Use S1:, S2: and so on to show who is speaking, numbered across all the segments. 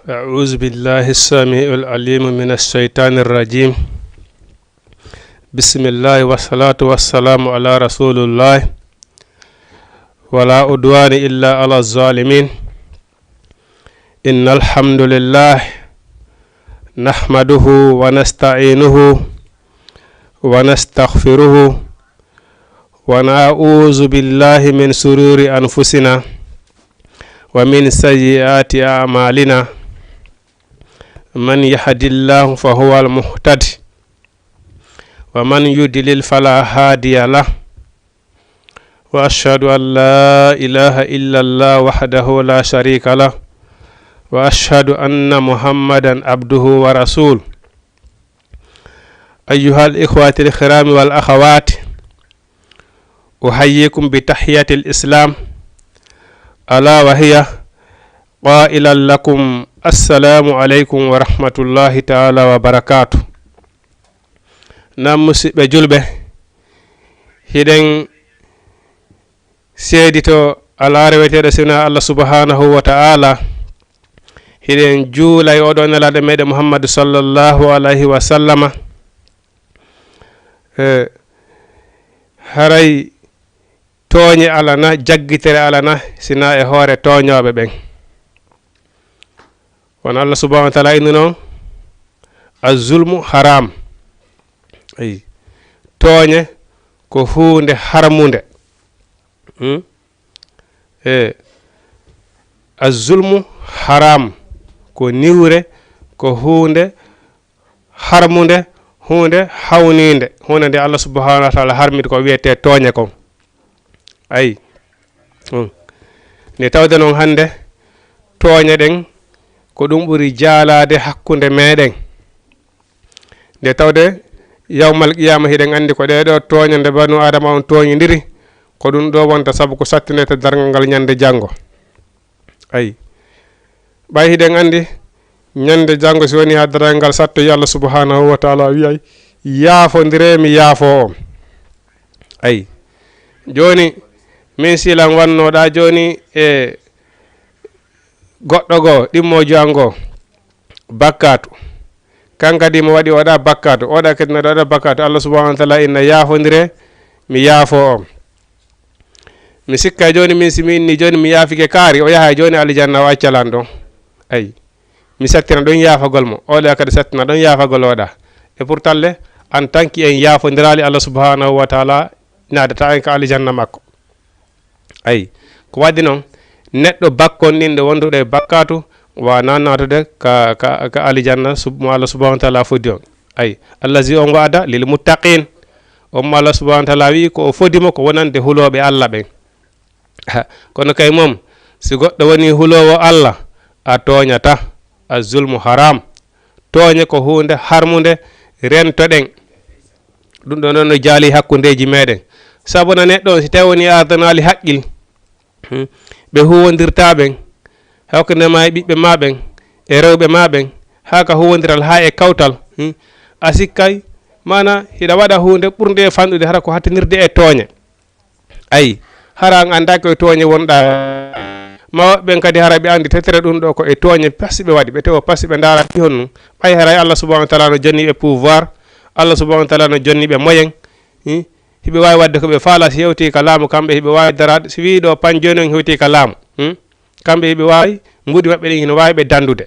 S1: أعوذ بالله السميع العليم من الشيطان الرجيم. بسم الله والصلاة والسلام على رسول الله ولا عدوان إلا على الظالمين. إن الحمد لله نحمده ونستعينه ونستغفره ونعوذ بالله من شرور أنفسنا ومن سيئات أعمالنا. من يهد الله فهو المهتد ومن يضلل فلا هادي له. وأشهد أن لا إله إلا الله وحده لا شريك له وأشهد أن محمدا عبده ورسوله. أيها الإخوة الكرام والأخوات، أحييكم بتحية الإسلام ألا وهي قائلا لكم السلام عليكم ورحمة الله تعالى وبركاته. نمس بجلبه هيدن سيدتو على رويته سنا الله سبحانه وتعالى هيدن جولا يودون لدى ميد محمد صلى الله عليه وسلم haray tooñe alana jaggitere alana sina e hoore tooñooɓe ɓen. won Allah subhanahu wa ta'ala indi noon azulmu haram. ay tooñe ko huunde harmunde. azulmu haram ko niwre ko huunde harmunde hunde hawninde hunde nde Allah subhanahu wa ta'ala harmide ko wiyete tooñe kon. ay ne tawde noon hande tooñe ɗen ko ɗum ɓuri jaalade hakkunde meɗen. nde tawde yawmal qiyama hiɗen andi ko ɗeɗo tooñe nde banu adama on tooñidiri ko ɗum ɗo wonta sabu ko sattinete dargal ngal ñande janggo. ay ɓay hiɗen andi ñande janggo si woni ha daral ngal sattoyi Allah subhanahu wa ta'ala wiyay yaafodire mi yaafo on. ay joni min silan wannoɗa joni e goɗɗo goo ɗimmojo an goo bakkatu kankadi mo waɗi oɗa bakkatu oɗa kadi naɗa waɗa bakkatu Allah subhanahu wa ta'ala inna yaafodire mi yaafo on. mi sikka joni min simi inni joni mi yaafike kaari o yaha joni aljanna o accalan ɗon. ay mi sattina ɗon yaafagol mo oɗa kadi sattina ɗon yaafagol oɗa e pourtant le en tant que en yaafodirali Allah subhanahu wa ta'ala nadata en ka aljanna makko. ay ko waddi noon neɗɗo bakkon ɗin ɗe wonduɗe bakkatu wana natude ka aljanna mo Allah subhanahu wa ta'ala foddi on. ay allazi on wa'ada lil muttaqin on Allah subhanahu wa ta'ala wi ko o fodimo ko wonande huloɓe Allah ɓen. kono kay mom si goɗɗo woni hulowo Allah a tooñata. azulmu haram tooñe ko hunde harmunde rentoɗen ɗum ɗo noon no jaali hakkundeji meɗen. sabu na neɗɗo si tawi woni ardanali haqqil ɓe huwodirta ɓen hakkunde ma e ɓiɓɓe ma ɓen e rewɓe ma ɓen ha ka huwodiral ha e kawtal a sikkay mana hiɗa waɗa hunde ɓurde e fanɗude hara ko hattinirde e tooñe. ay hara an anda koye tooñe wonɗa mawɓe kadi hara ɓe andi tetere ɗum ɗo ko e tooñe pasi ɓe waɗi ɓe tewo pasi ɓe daara ɗi honnu ɓay haray Allah subhanahu wa ta'ala no jonni ɓe pouvoir Allah subhanahu wa ta'ala no jonni ɓe moyen hiɓe wawi wadde ko ɓe faala si hewti ka laamu kamɓe hiɓe wawi darade si wi ɗo pan joni on hewti ka laamu kamɓe hiɓe wawi mbuɗi maɓɓe ɗin hino wawi ɓe dandude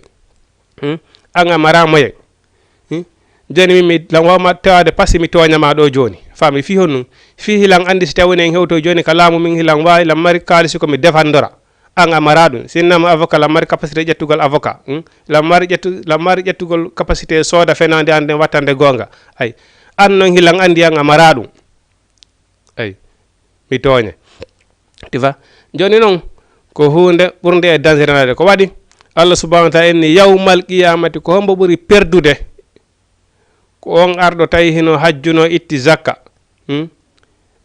S1: an a mara moyen joni min lan wawma tawade pasi mi tooñama ɗo joni fami fi honnu fi hilan andi si tawini en hewto joni ka laamu min hilan wawi lan mari kalisi komi defandora an a mara ɗum sinnama avocat lan mari capacité ƴettugol avocat lan mari ƴettugol capacité sooda fenande ande wattande gonga. ay an noon hilan andi an a mara ɗum. ay mi tooñe tifa joni noon ko hunde ɓurde e dangerade ko waɗi Allah subhanahu wa ta'ala inni yawmal qiyamati ko hombo ɓuri perdude ko on arɗo tawi hino hajjuno itti zakka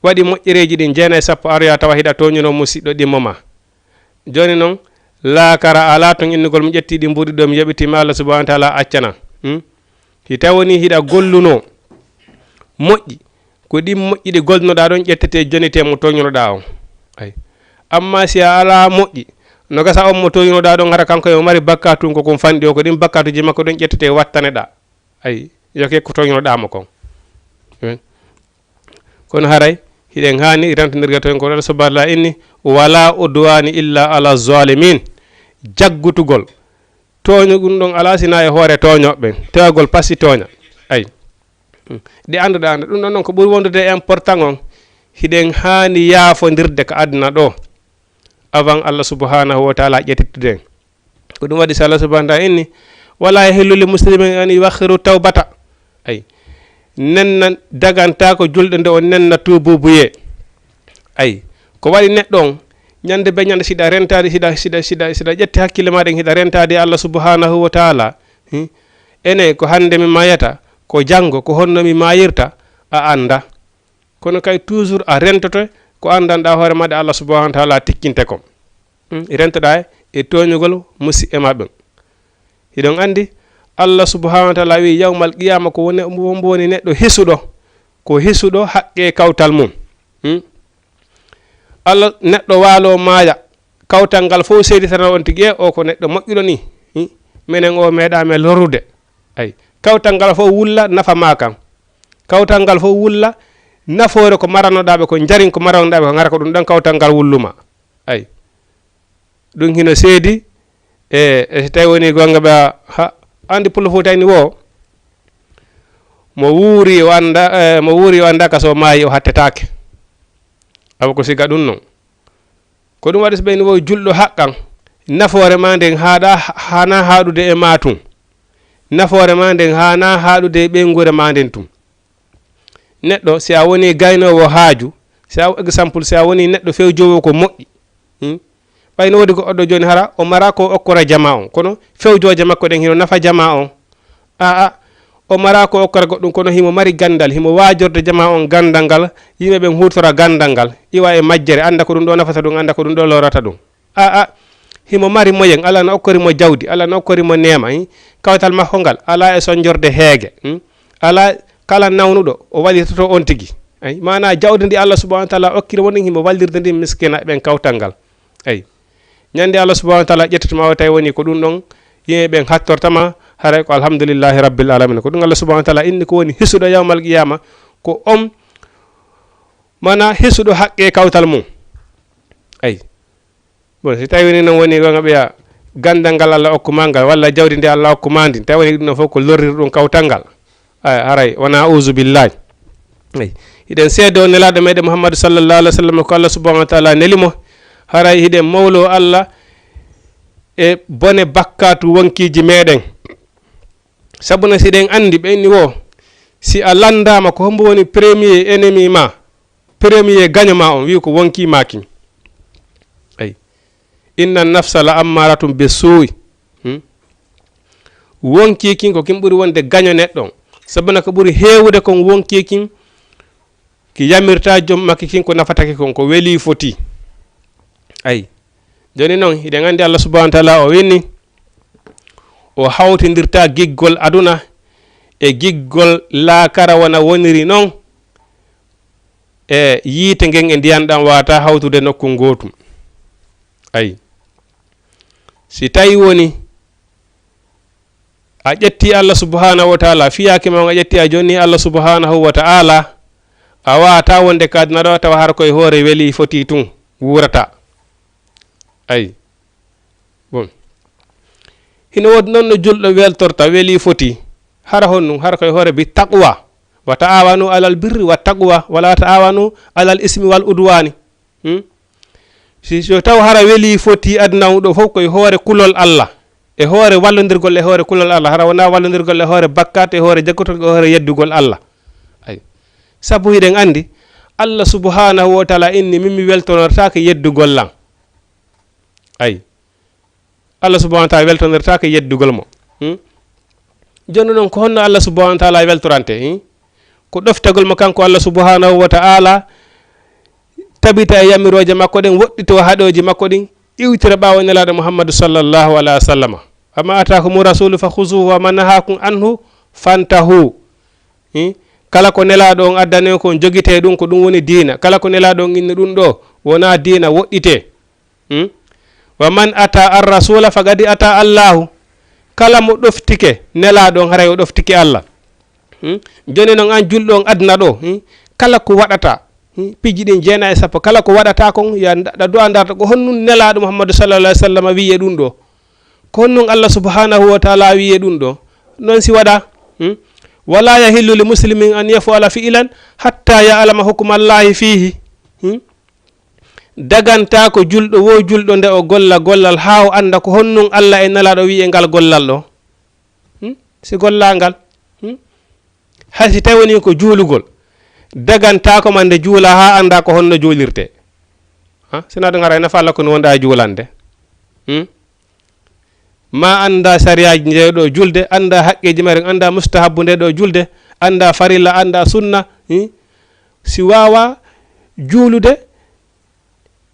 S1: waɗi moƴƴereji ɗin 9 aroya tawa hiɗa toñuno musidɗo ɗimmo ma. joni noon laakara ala ton innugol mi ƴetti ɗi mbuɗi ɗo mi yaɓitima Allah subhanahu wa ta'ala accana si tawi woni hiɗa golluno moƴƴi ko ɗin moƴƴi ɗi golnoɗa ɗon ƴettete jonite mo toñunoɗa on. ay amma si a ala moƴƴi no gasa on mo toyinoɗa ɗon hara kanko e mari bakkatu ko kon fanɗi o ko ɗin bakkatuji makko ɗon ƴettete wattaneɗa ay yoke ko toyinoɗamo kon kono haray hiɗen hani rentodirga toon ko Allah subhanahu inni wala udwani illa ala zalimin jaggutugol toño ɗum ɗon ala sina e hoore toñoɓe tewagol passi toña ay ɗi anduɗa anda ɗum ɗon noon ko ɓuuri wondude important on hiɗen hani yaafodirde ko aduna ɗo avant Allah subhanahu wa taala ƴettitude en ko ɗum waɗi so Allah subhanahu wa taala inni wala hilluli muslimin an yuwakhiru tawbata ay nenna daganta ko julɗe nde o nenna tububuye ay ko waɗi neɗɗo on ñande be ñande siɗa rentade siɗa ƴetti hakkille maɗen hiɗa rentade Allah subhanahu wa taala ene ko hande mi mayata ko janggo ko honno mi mayirta a anda kono kay toujours a rentoto ko andanɗa hoore maɗe Allah subhanahu wa taala tikkinte kom rentoɗa e toñugol musi e maɓɓen hiɗon andi Allah subhanahu wa taala wi yawmal qiyama ko woni neɗɗo hisuɗo ko hisuɗo haqqe kawtal mum Allah neɗɗo waalo maaya kawtal ngal fof seeditana on tigi o ko neɗɗo moƴƴuɗo ni minen o meeɗame lorude ay kawtal ngal fof wulla nafa ma kan kawtal ngal fof wulla nafoore ko maranoɗaɓe ko jarin ko maranoɗaɓe ko gara ko ɗum ɗon kawtal ngal wulluma ay ɗum hino seedi e so tawi woni gonga ɓe ha andi pullo fof tawni wo mo wuuri o anda ka so maayi o hattetake awa ko siga ɗum noon ko ɗum waɗi so ɓeyni wo julɗo haqqan nafoore ma nden hana haɗude e ma tum nafoore ma nden hana haɗude e ɓeygure ma nden tum neɗɗo si a woni gaynowo haaju exemple si a woni neɗɗo fewjowo ko moƴƴi ɓayno wodi goɗɗo joni hara o mara ko okkora jama on kono fewjoje makko ɗen hino nafa jama on o mara ko okkora goɗɗum kono himo mari gandal himo wajorde jama on gandal ngal yimɓe ɓen hutora gandal ngal iwa e majjere anda ko ɗum ɗo nafata ɗum anda ko ɗum ɗo lorata ɗum himo mari moyen Allah no okkori mo jawdi Allah no okkori mo nema kawtal makko ngal ala e sonjorde heege ala kala nawnuɗo o wallitoto on tigi ay mana jawdi ndi Allah subhanahu wa taala okkiri woni himo wallirde ndi miskina ɓen kawtal ngal ay ñande Allah subhanahu wa taala ƴettotoma o tawi woni ko ɗum ɗon yimɓe ɓen hattortama haray ko alhamdulillahi rabbil alamin ko ɗum Allah subhanahu wa taala inni ko woni hisuɗo yawmal qiyama ko on mana hisuɗo haqqe kawtal mum ay bon si tawi ni noon woni gonga ɓeya gandal ngal Allah okkuma ngal walla jawdi ndi Allah okkuma ndi tawi woni ɗum ɗon fof ko lorrir ɗum kawtal ngal haray wona auzu billahi ay hiɗen seedo nelaɗo meɗen Muhammadu sallallahu alaihi wa sallam ko Allah subhanahu wa taala nelimo haray hiɗen mawlo Allah e bone bakkatu wonkiji meɗen sabuna siɗen andi ɓenni wo si a landama ko hombo woni premier ennemi ma premier gagnant ma on wi ko wonki maki ay inna nafsa la ammaratum bisuu'i wonki kin ko kim ɓuri wonde gagnant neɗɗon sabuna ko ɓuri hewude kon wonki kin ki yamirta joom makki kin ko nafatake kon ko weeli foti ay joni noon hiɗen andi Allah subhanahu wa taala o winni o hawtidirta giggol aduna e giggol laakara wona woniri noon e yiite ngen e ndiyan ɗam wata hawtude nokku gotum ay si tawi woni a ƴetti Allah subhanahu wa taala fiyaki ma a ƴetti a jonni Allah subhanahu wa taala a wata wonde kaduna ɗo tawa har koye hoore weeli foti tun wurata ay bon hino wodi noon no julɗo weltorta weeli foti hara honnum hara koye hoore bi taqwa wa ta'awanu alal birri wa taqwa wala ta'awanu alal ismi wal udwani si so taw hara weeli foti aduna ɗo fof koye hoore kulol Allah e hoore wallodirgol e hoore kulol Allah hara wona wallodirgol e hoore bakkat e hoore jaggotogol e hoore yeddugol Allah ay sabu hiɗen andi Allah subhanahu wa taala inni min mi weltonortake yeddugol lan ay Allah subhanahu wa taala weltonortake yeddugol mo joni noon ko honno Allah subhanahu wa taala weltorante ko ɗoftagol mo kanko Allah subhanahu wa taala tabita e yamiroje makko ɗen woɗɗito haɗoji makko ɗin iwtira ɓawo nelaɗo Muhammadu sallallahu alaihi wa sallam amma atakum rasulu fa khuzuhu wa man nahakum anhu fantahu kala ko nelaɗo on addane ko jogite ɗum ko ɗum woni diina kala ko nelaɗo on inni ɗum ɗo wona diina woɗɗite wa man ata ar rasula fagadi ata allahu kala mo ɗoftike nelaɗon haray o ɗoftike allah joni noon an julɗo on aduna ɗo kala ko waɗata piji ɗin 9 kala ko waɗata kon ya ɗa a darta ko honnun nelaɗo muhammadou sallallah alih w sallam wiye ɗum ɗo ko honnun allah subhanahu wa taala wiye ɗum ɗo noon si waɗa wala yahillu li muslimin an yafala fi'lan hatta ya'lama hukmallahi fihi daganta ko julɗo wo julɗo nde o golla gollal ha o anda ko honnun allah e nelaɗo wiye ngal gollal ɗo si gollangal hay si tawi woni ko juulugol daganta ko man nde juula ha anda ko honno juulirte sina ɗum ara nafa allah ko no wonda juulande ma anda sariyaji nde ɗo julde anda haqqeji maren anda mustahabu nde ɗo julde anda farilla anda sunna si wawa juulude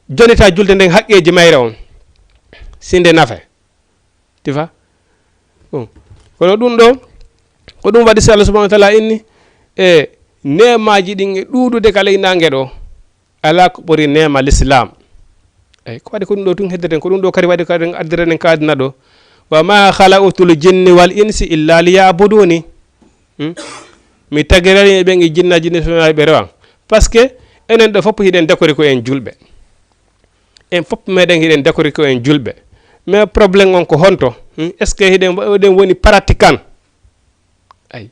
S1: jonita julde nden haqqeji mayre on sinde nafe tifa kono ɗum ɗo ko ɗum waɗi so allah subahana wa taala inni e nemaji ɗin e ɗuɗude kala inangue ɗo ala ko ɓuri nema l'islam eyyi ko waɗi ko ɗum ɗo tun heddeten ko ɗum ɗo kadi waɗi kadi addirenen ka aduna ɗo wa ma khalaqtul jinni wal insi illa liyabuduni mi tagirani ɓen e jinnaji ni sonaɓe rewan par ce que enen ɗo fopp hiɗen décori ko en julɓe en fopp meɗen hiɗen décori ko en julɓe mais probléme on ko honto est ce que hiɗen woni pratiquant ay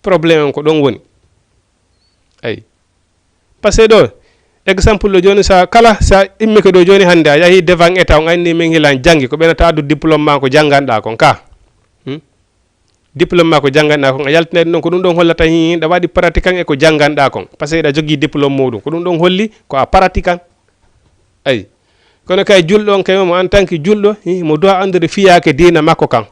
S1: probléme on ko ɗon woni ay par ce que ɗo exemple ɗo joni sa kala sa immike ɗo joni hannde a yahi devant état on anni min hilan janggi ko ɓenata addu diplôme ma ko jangganɗa kon ka diplôme ma ko jangganɗa kon a yaltinede ɗon ko ɗum ɗon hollata ɗa waɗi pratiquant e ko jangganɗa kon par ce que ɗa jogui diplôme muɗum ko ɗum ɗon holli ko a pratiquant ay kono kay julɗo on kaymo en tant que julɗo mo dowa andude fiyake dina makko kan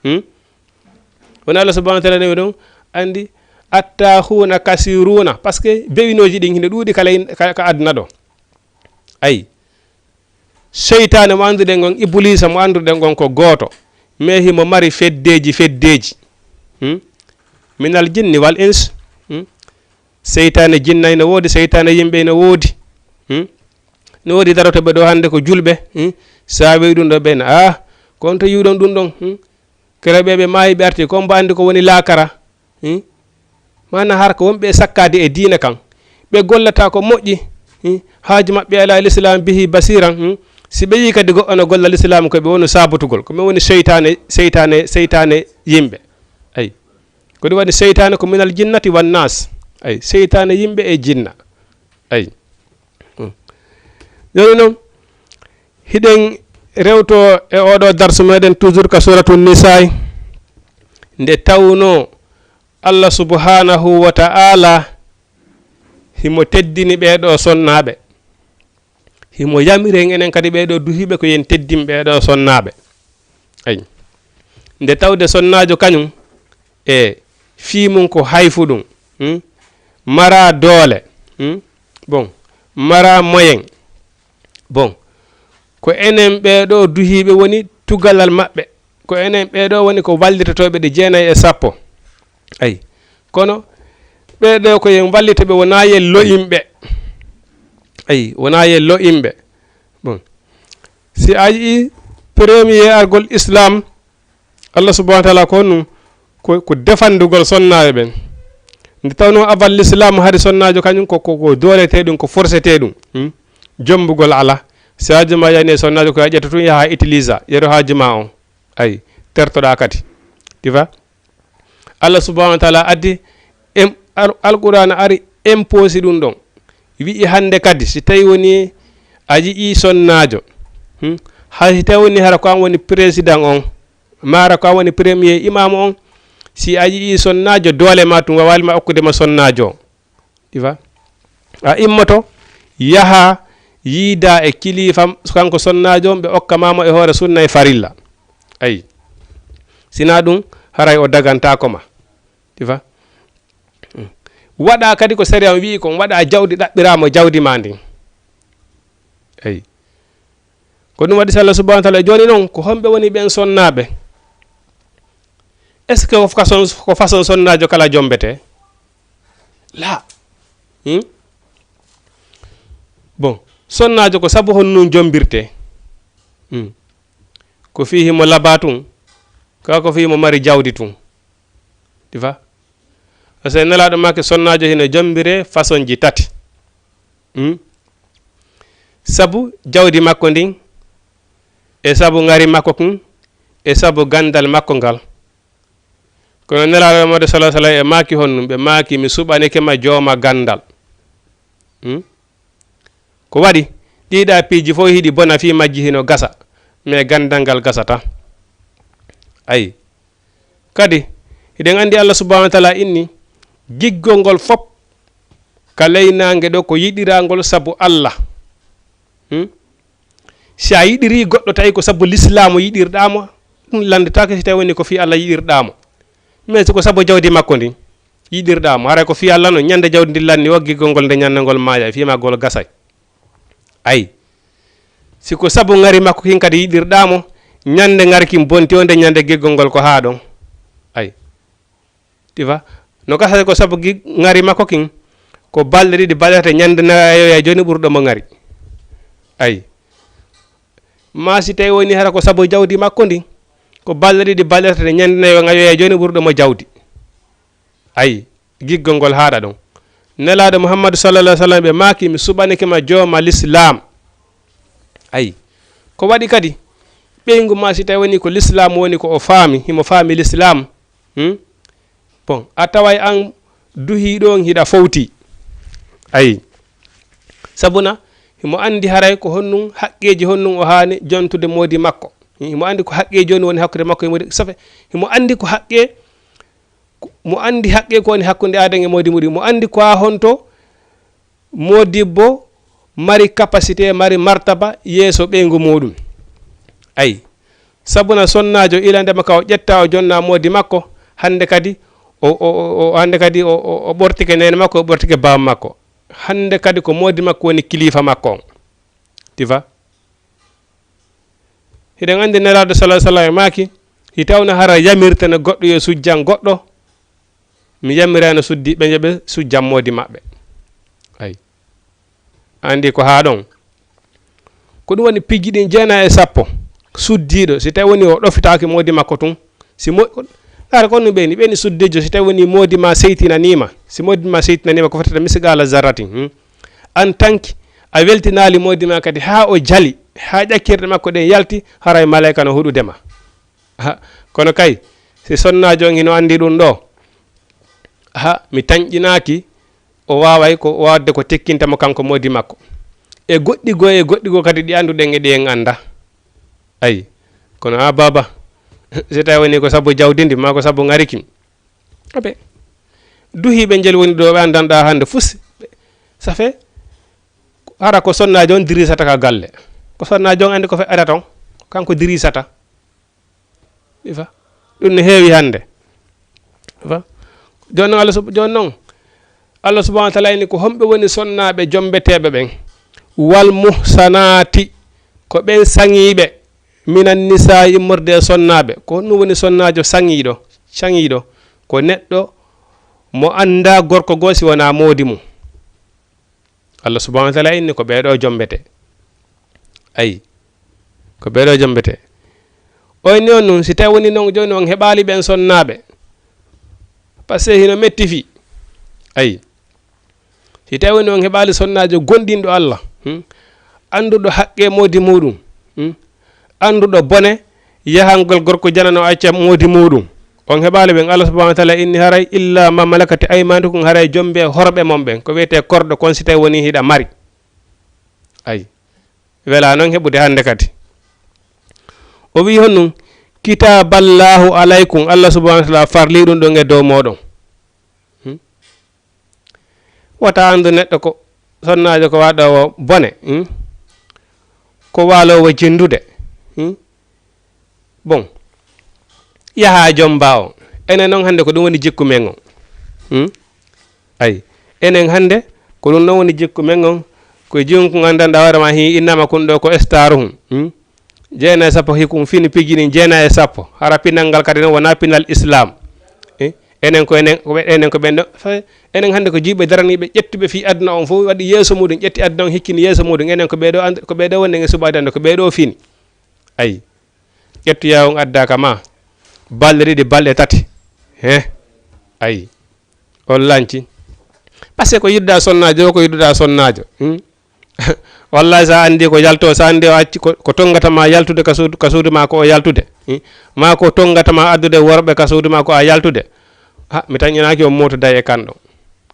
S1: woni allah subahana wa taala newi ɗon andi attahuna kasiruna par ce que bewinoji ɗin hine ɗuuɗi ka aduna ɗo ayi seytane mo anduɗen gon iblisa mo anduɗen gon ko gooto mais himo mari feddeji minal jinni wal ins seytane jinnay no woodi seytane yimɓe no woodi no woodi darotoɓe ɗo hannde ko julɓe sa weyi ɗum ɗo ɓeyna ko on to yiwɗon ɗum ɗon kereɓeɓe mayiɓe arti ko mbo andi ko woni laakara mana har ko wonɓe sakkade e diina kan ɓe gollata ko moƴƴi haaji maɓɓe ala l'islam bihi basiran si ɓe yi kadi goɗɗo no golla l'islam koɓe woni sabotugol ko min woni seytane yimɓe ayi ko ɗum waɗi seytane ko minal jinnati wan nas ayi seytane yimɓe e jinna ayi joni noon hiɗen rewto e oɗo darsu meɗen toujours ka suratu nisai nde tawno allah subhanahu wa ta'ala himo teddini ɓeɗo sonnaɓe himo yamiren enen kadi ɓeɗo duhiɓe ko yen teddin ɓeɗo sonnaɓe ayi nde tawde sonnajo kañum e fimum ko hayfu ɗum mara doole bon mara moyen bon ko enen ɓeɗo duhiɓe woni tugalal maɓɓe ko enen ɓeɗo woni ko wallitotoɓe ɗe 9 ayi kono ɓeɗo ko yen wallita ɓe wona yen loyimɓe ayi wona yen loyimɓe bon si a yii premier argol islam allah subahana wa taala ko honum ko defandugol sonnaɓe ɓen nde tawno avant l'islam haade sonnajo kañum ko doolete ɗum ko forcete ɗum jombugol ala si hajuma yani e sonnajo ko ƴetta tun yaha utilisa yeru hajuma on ayi tertoɗa kadi tu vois allah subahana wa taala addi alqur'ana ari imposi ɗum ɗon wi'i hande kadi si tawi woni a yii sonnajo hay tawi woni hara ko an woni président on mara ko an woni premier imam on si a yii sonnajo doole ma tum wawalima okkudema sonnajo tu vois a immoto yaha yiida e kilifam kanko sonnajo on ɓe okkamama e hoore sunna e farilla ayi sina ɗum haray o dagantako ma tu vois waɗa kadi ko sari am wi kon waɗa jawdi ɗaɓɓirama jawdi ma ndin ayi ko ɗum waɗi so allah subahana wa taala joni noon ko homɓe woni ɓen sonnaɓe est ce que ko façon sonnajo kala jombete la bon sonnajo ko saabu hon nun jombirte ko fi himo laba tun ka ko fi himo mari jawdi tun difa asa nelaɗo make sonnajo hino jombire façon ji tati sabu jawdi makko ndin e sabu ngari makko kun e sabu gandal makko ngal kono nelaɗo mode sala sala e maki honnum ɓe maki mi suɓanike ma jooma gandal ko waɗi ɗiɗa piiji fof hiɗi bona fi majji hino gasa mais gandal ngal gasata ayi kadi hiɗen andi Allah subhanahu wa ta'ala inni giggol ngol fop ka leynange ɗo ko yiɗirangol sabu Allah si a yiɗiri goɗɗo tawi ko sabu l'islamu yiɗirɗamo ɗum landetake si tawi woni ko fi Allah yiɗirɗamo mais ko sabu jawdi makko ndi yiɗirɗamo haray ko fi Allah no ñande jawdi ndi lanni o giggol ngol nde ñandagol maaja fima gol gasay ayi siko sabu ngari makko kin kadi yiɗirɗamo ñande ngari kin bonti o nde ñande giggol ngol ko haa ɗon ayi tifa no gasata ko sabu ngari makko kin ko balɗe ɗiɗi balɗete ñande nayoya joni ɓurɗomo ngari ayi ma si tawi woni hara ko sabu jawdi makko ndi ko balɗe ɗiɗi balɗete ñande nayo ngayoya joni ɓurɗomo jawdi ayi giggol ngol haaɗa ɗon nelaɗo Muhammadu sallallahu alaihi wasallam ɓe maki mi suɓanike ma jooma l'islam ayi ko waɗi kadi ɓeygu ma si tawi woni ko l'islam woni ko o faami himo faami l'islam bon a taway an duhiɗo hiɗa fawti ayi sabuna himo andi haray ko honnum haqqeji honnum o hani jontude modi makko himo andi ko haqqe joni woni hakkude makko e modi safe himo andi ko haqqe mo andi haqqe ko woni hakkunde adan e modi muɗum mo andi ko ha honto modibbo mari capacité mari martaba yeeso ɓeygu muɗum ayi sabuna sonnajo ilandema ka o ƴetta o jonna modi makko hande kadi hande kadi o ɓortike nene makko o ɓortike baba makko hande kadi ko modi makko woni kilifa makko on tifa hiɗen andi nelaɗo salah sallam e maki hi tawno hara yamirtene goɗɗo yo sujjan goɗɗo mi yamirano suddi ɓe jeɓe sujjan modi maɓɓe ayi andi ko ha ɗon ko ɗum woni piggi ɗin 9 suddiɗo si tawi woni o ɗofitaki modi makko tun si ara ko ɗum ɓeni suddijo si tawi woni modi ma seytinanima si modi ma seytinanima ko fotata misigala zarratin en tanki a weltinali modi ma kadi ha o jali ha ƴakkirɗe makko ɗen yalti haray malaika no huɗudema kono kay si sonnajo on hino andi ɗum ɗo mi tañƴinaki o waway ko wadde ko tekkintamo kanko modi makko e goɗɗi go kadi ɗi anduɗen e ɗi en anda ayi kono a baba si tawi woni ko sabu jawdi ndi ma ko sabu ngarikim aɓe duhiɓe jeli woni ɗo ɓe andanɗa hande fus safe hara ko sonnajo on dirisata ka galle ko sonnajo on andi ko feɗɗata ton kanko dirisata ifa ɗum no heewi hande ifa joni noon joni noon Allah subhanahu wa ta'ala ini ko homɓe woni sonnaɓe jombeteɓe ɓen wal muhsanati ko ɓen sangiɓe minan nisa immorde sonnaɓe ko ɗum woni sonnajo sangiɗo ko neɗɗo mo anda gorko goo si wona modi mum Allah subhanahu wa ta'ala inni ko ɓeɗo jombete ayi ko ɓeɗo jombete oyni on nun si tawi woni noon joni on heɓali ɓen sonnaɓe par ce que hino metti fi ayi si tawi woni on heɓali sonnajo gonɗinɗo Allah anduɗo haqqe modi muɗum anduɗo bone yahangol gorko janano acca modi muɗum on heɓali ɓen Allah subhanahu wa ta'ala inni haray illa ma malakati aymanukum haray jombe horɓe mon ɓen ko wiyete korɗo kon si tawi woni hiɗa mari ayi wela noon heɓude hande kadi o wi honnum kitaballahu alaykum Allah subhanahu wa ta'ala farli ɗum ɗon e dow moɗon wata andu neɗɗo ko sonnajo ko waɗowo bone ko walowo jendude bon yaha jomba o enen noon hande ko ɗum woni jikku men on ayi enen hande ko ɗum ɗon woni jikku men on koye jikku ko gandanɗa hoorema hi innama kon ɗo ko star hum 9 hikum fini pigini 9 hara pinal ngal kadi noon wona pinal islam enen ko ɓen ɗo enen hande ko jiɓe daraniɓe ƴettuɓe fi aduna on fof waɗi yeeso muɗum ƴetti aduna on hikkini yeeso muɗum enen ko ɓeɗo wonde e suɓade ande ko ɓeɗo fini ay ƴettoya on addaka ma balɗe ɗiɗi balɗe tati he ay on lanci par ce que ko yidda sonnajo o ko yidduɗa sonnajo wallahi sa andi ko yalto sa andi o acci ko tongatama yaltude ka suudu ma ko o yaltude ma ko tongatama addude worɓe ka suudu ma ko a yaltude ha mi tañinaki o motoda e kanɗo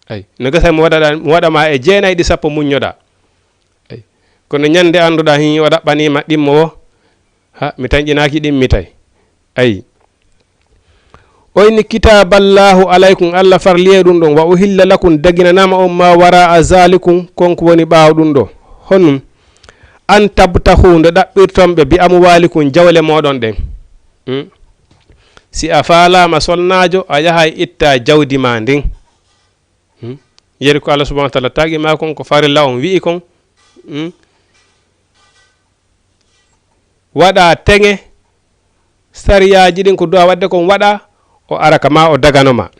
S1: ay no gasa mi waɗama e jeenayyi ɗi sappo muññoɗa ay kono ñande anduɗa hi o ɗaɓɓanima ɗimmo o ha mi tañƴinaki ɗimmitay ay oyni kitaballahu alaykum allah farliye ɗum ɗon wa uhilla lakum daginanama on ma wara a zalikum konko woni ɓaaw ɗum ɗo honum an tabtahu nde ɗaɓɓirtonɓe bi amwalikum jawle moɗon ɗen si a faalama solnajo a yahay itta jawdi ma ndin yeri ko allah subahana wa taala tagima kon ko farilla on wi'i kon waɗa teŋe sariyaji ɗin ko duwa wadde kon waɗa o araka ma o daganoma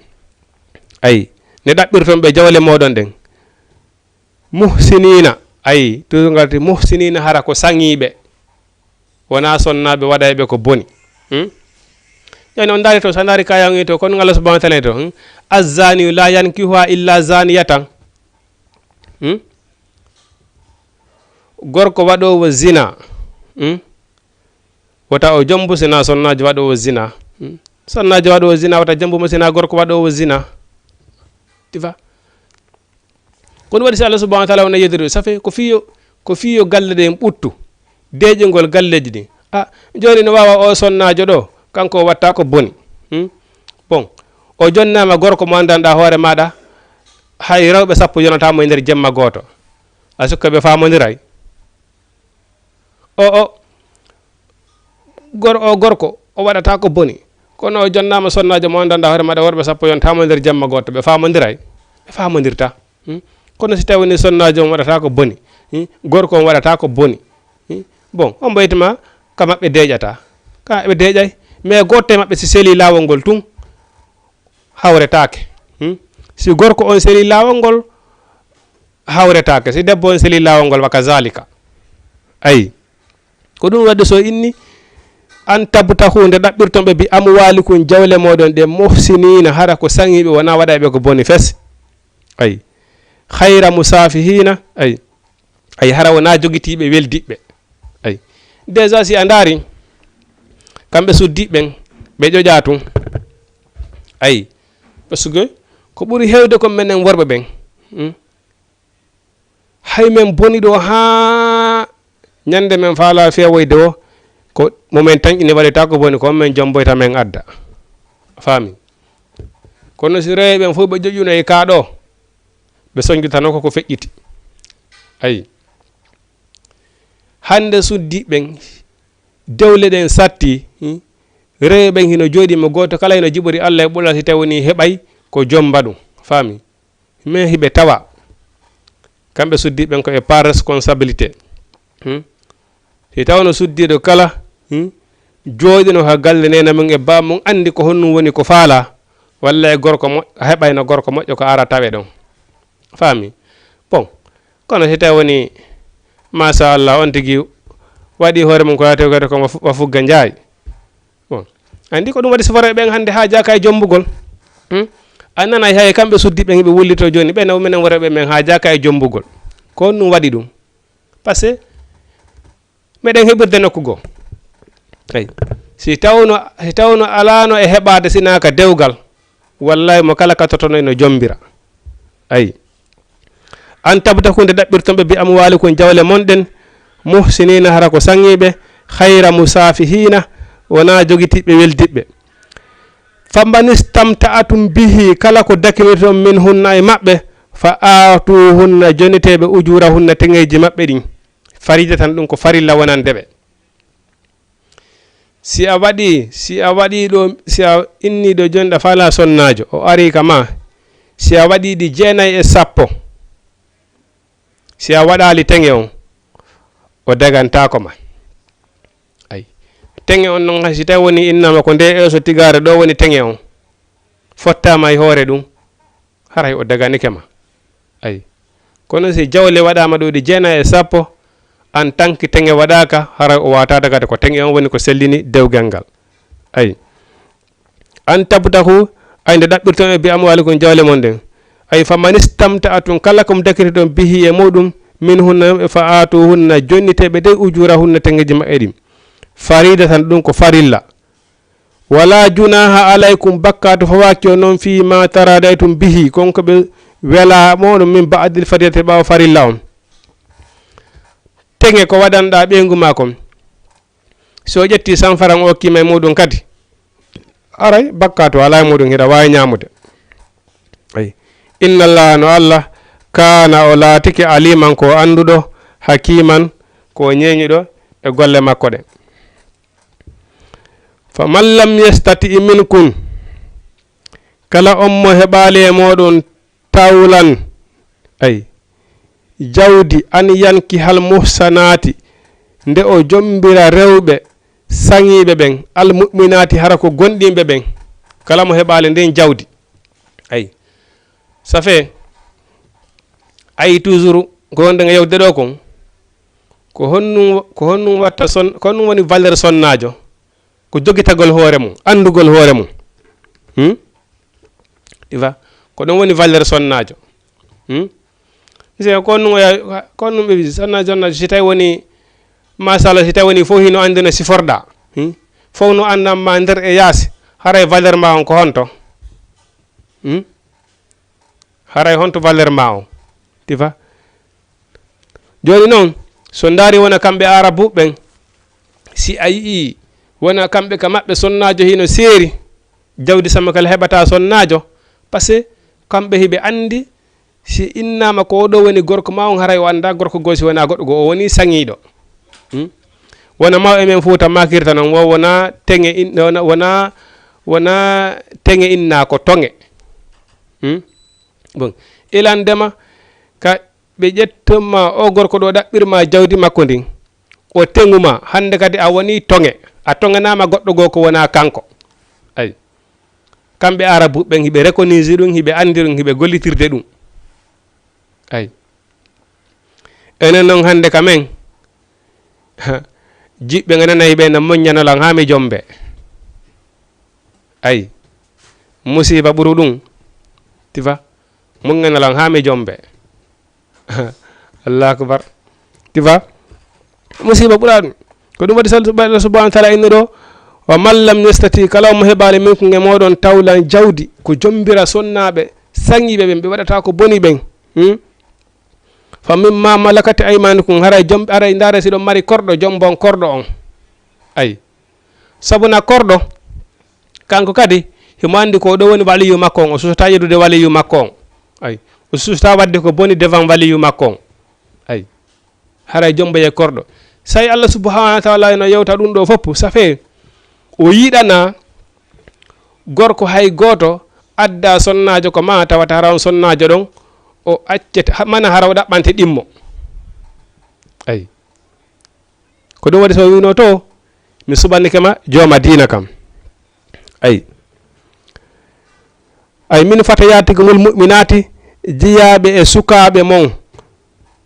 S1: ayi ne ɗaɓɓirton ɓe jawle moɗon ɗen muhsinina ayi toujours garti muhsinina hara ko saŋiɓe wona sonnaɓe waɗayɓe ko boni joni on dari to sa dari kayangi to kono Allah subhanahu wa ta'ala to azzani la yankihuha illa zaniyatan gorko waɗowo zina wata o jombu sina sonnajo waɗowo zina sonnajo waɗowo zina wata jambumo sina gorko waɗowo zina tifa kono waɗi si Allah subhanahu wa ta'ala wona yediri safe ko fiyo galle ɗe en ɓuttu deƴingol galleji ɗi joni no wawa o sonnajo ɗo kanko watta ko boni bon o jonnama gorko mo andanɗa hoore maɗa hay rewɓe sappo yonatamo e nder jemma goto a sukka ɓe famodiray gorko o waɗata ko boni kono o jonnama sonnajo mo andanɗa hoore maɗa worɓe sappo yonatamo e nder jemma goto ɓe famodiray ɓe famodirta kono si tawini sonnajo on waɗata ko boni gorko on waɗata ko boni bon on ɓeytuma ka maɓɓe deƴata ka ɓe deƴay mais gotte maɓɓe si seli lawol ngol tun hawretake si gorko on seli lawol ngol hawretake si debbo on seli lawol ngol waka zalika ayi ko ɗum wadde so inni an tabtahu nde ɗaɓɓirtonɓe bi amwalikum jawle moɗon ɗe muhsinina hara ko saŋiɓe wona waɗayɓe ko boni fes ayi hayra musafihina ay hara wona jogitiɓe weldiɓɓe ay déjà si a daari kamɓe suddiɓɓen ɓe ƴoƴa tun ayi parce que ko ɓuri hewde ko menen worɓe ɓen hay men boni ɗo ha ñande men faala fewoyde o ko momen tañƴini waɗita ko boni ko men jomboyta men adda faami kono si rewɓen fof ɓe ƴoƴuno e kaaɗo ɓe soñjitano koko feƴƴiti ayi hande suddiɓen dewle ɗen satti rewɓen hino jooɗima goto kala hino jiɓori Allah e ɓuula si tawni heɓay ko jomba ɗum faami mais hiɓe tawa kamɓe suddiɓen ko e par responsabilité si tawno suddiɗo kala jooɗino ha galle nena mum e ba mum andi ko honnum woni ko faala walla e gorko heɓayno gorko moƴƴo ko ara tawe ɗon faami bon kono si tawni machallah on tigui waɗi hoore mum ko yate gade ko wafugga jaay bon andi ko ɗum waɗi sofore ɓen hande ha jaka e jombugol a nanay hay kamɓe suddiɓe ɓe wullito joni ɓen minen worɓe men ha jaka e jombugol ko ɗum waɗi ɗum par ce que meɗen heɓirde nokku goo ay si tawno alano e heɓade sinaka dewgal wallahi mo kala katotono eno jombira ay an tabtahu nde ɗaɓɓirtonɓe bi amwalikum jawle monɗen muhsinina hara ko saŋiɓe hayra musafihina wona jogitiɓe weldiɓɓe fambanistamta'atum bihi kala ko dakiniton min hunna e maɓɓe fa atuhunna joniteɓe ujurahunna teŋeji maɓɓe ɗin faride tan ɗum ko farilla wonandeɓe si a waɗi ɗo si a inni ɗo joni ɗa fala sonnajo o ari ka ma si a waɗi ɗi 9 e 10 si a waɗali teŋe on o dagantako ma ay teŋe on noon hay si tawi woni innama ko nde so tigare ɗo woni teŋe on fottama e hoore ɗum haray o daganike ma ay kono si jawle waɗama ɗo ɗi 9 e 10 en tant que tenge waɗaka hara o wata dagade ko tenge on woni ko sellini dewgal ngal ay an tabtahu ay nde ɗaɓɓirton e bi amwalikum jawle mon ɗen ay faman istamta'atum kala kom dakiri ɗon bihi e muɗum min hunna fa atuhunna jonniteɓe de ujurahunna tengeji maɓɓe ɗi faridatan ɗum ko farilla wala junaha alaykum bakkatu fawaki o noon fi ma taradaytum bihi konko ɓe wela moɗum min ba'dil faridate ɓawa farilla on tenge ko waɗanɗa ɓeygu ma kon so ƴetti sanfaran o okkima e muɗum kadi aray bakkatu ala e muɗum hiɗa wawi ñamude ay inna allaha no allah kana o laatike aliman ko anduɗo hakiman ko ñeñiɗo e golle makko ɗe fa man lam yastati minkum kala on mo heɓali e moɗon tawlan ay jawdi an yanki hal muhsanati nde o jombira rewɓe saŋiɓe ɓen almuminati hara ko gonɗinɓe ɓen kala mo heɓali nden jawdi ay ça fait ayi toujours ko wonde nga yewde ɗo kon ko honnum watta son ko honnum woni valeur sonnajo ko jogitagol hoore mum andugol hoore mum iva ko ɗum woni valeur sonnajo ko honnum ɓe sonnajo si tawi woni machallah si tawi woni fof hino andi no siforɗa fof no andamma nder e yaasi haray valeur ma on ko honto haray honto valeur ma on tifa joni noon so daari wona kamɓe arabu ɓen si a yii wona kamɓe ka maɓɓe sonnajo hino seeri jawdi sama kala heɓata sonnajo par ce que kamɓe hiɓe andi si innama ko oɗo woni gorko ma on haray o anda gorko gosi wona goɗɗo go o woni saŋiɗo wona mawɓe men Fouta makirta noon wo wona tenge wona tenge inna ko tonge bon ilandema ka ɓe ƴettonma o gorko ɗo ɗaɓɓirma jawdi makko ndin o tenguma hande kadi a woni tonge a tonganama goɗɗo goo ko wona kanko ay kamɓe arabu ɓen hiɓe reconnaisse ɗum hiɓe andi ɗum hiɓe gollitirde ɗum ay enen noon hande kamen jiɓɓe gananayi ɓe no moññanolan ha mi jombe ay musiba ɓuru ɗum tifa moññanolan ha mi jombe allah akbar tifa musiba ɓuura ɗum ko ɗum waɗi Allah subhanahu wa taala inni ɗo wa man lam yastati kala mo heɓali minkum e moɗon tawlan jawdi ko jombira sonnaɓe saŋiɓe ɓen ɓe waɗata ko boni ɓen fa mimma malakati aymanukum haray haray ndaare siɗon mari korɗo jombon korɗo on ay sabuna korɗo kanko kadi himo andi ko ɗo woni waliyu makko on o susata yeɗude waliyu makko on ay o susata wadde ko boni devant waliyu makko on ay haray jomboye korɗo say Allah subhanahu wa taala no yewta ɗum ɗo fopp ça fait o yiɗana gorko hay goto adda sonnajo ko ma tawata hara on sonnajo ɗon o accete mana hara o ɗaɓɓante ɗimmo ay ko ɗum waɗi so wino to mi suɓannike ma jooma diina kam ay min fata yatigol mu'minati jiyaɓe e sukaɓe mon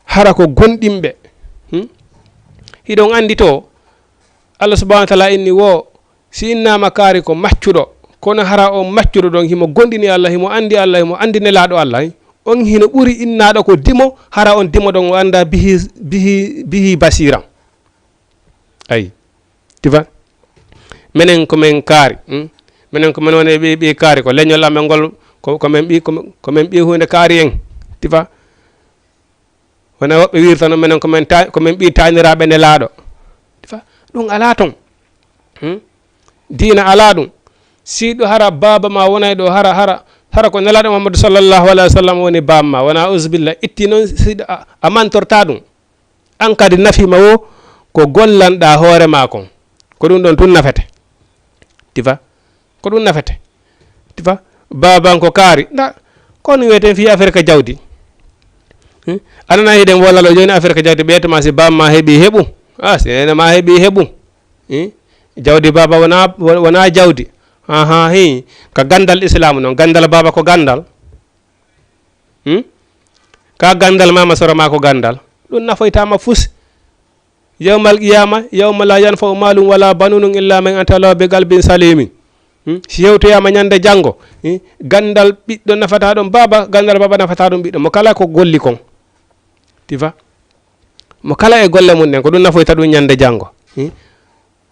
S1: hara ko gonɗinɓe hiɗon andi to Allah subhanahu wa taala inni wo si innama kaari ko maccuɗo kono hara o maccuɗo ɗon himo gonɗini Allah himo andi nelaɗo Allah on hino ɓuri innaɗo ko dimo hara on dimo ɗon o anda bihi basira ay tifa menen komin kaari minen komin woni ɓi kaari ko leñol amen ngol komin ɓi hunde kaari en tifa wona woɓɓe wirtano minen komin ɓi taniraɓe nelaɗo tifa ɗum ala ton diina ala ɗum siɗo hara baba ma wonay ɗo hara ko nelaɗo Muhammadu sallallahu alaihi wa sallam woni bamma wona usbillah itti noon siɗo a mantorta ɗum an kadi nafima wo ko gollanɗa hoore ma kon ko ɗum ɗon tun nafete tifa ko ɗum nafete tifa baban ko kaari kono wiyeten fi affaire ka jawdi anana hiɗen wollalo joni affaire ka jawdi ɓeytoma si bamma heeɓi heeɓu si nene ma heeɓi heeɓu jawdi baba wona jawdi hi ka gandal islamu noon gandal baba ko gandal ka gandal mama soro ma ko gandal ɗum nafoytama fus yawmal qiyama yawma la yanfa'u malum wala banunun illa man atala bi qalbin salimin si hewtoyama ñande janngo gandal ɓiɗɗo nafata ɗum baba gandal baba nafata ɗum ɓiɗɗo mo kala ko golli kon tifa mo kala e golle mum ɗen ko ɗum nafoyta ɗum ñande janngo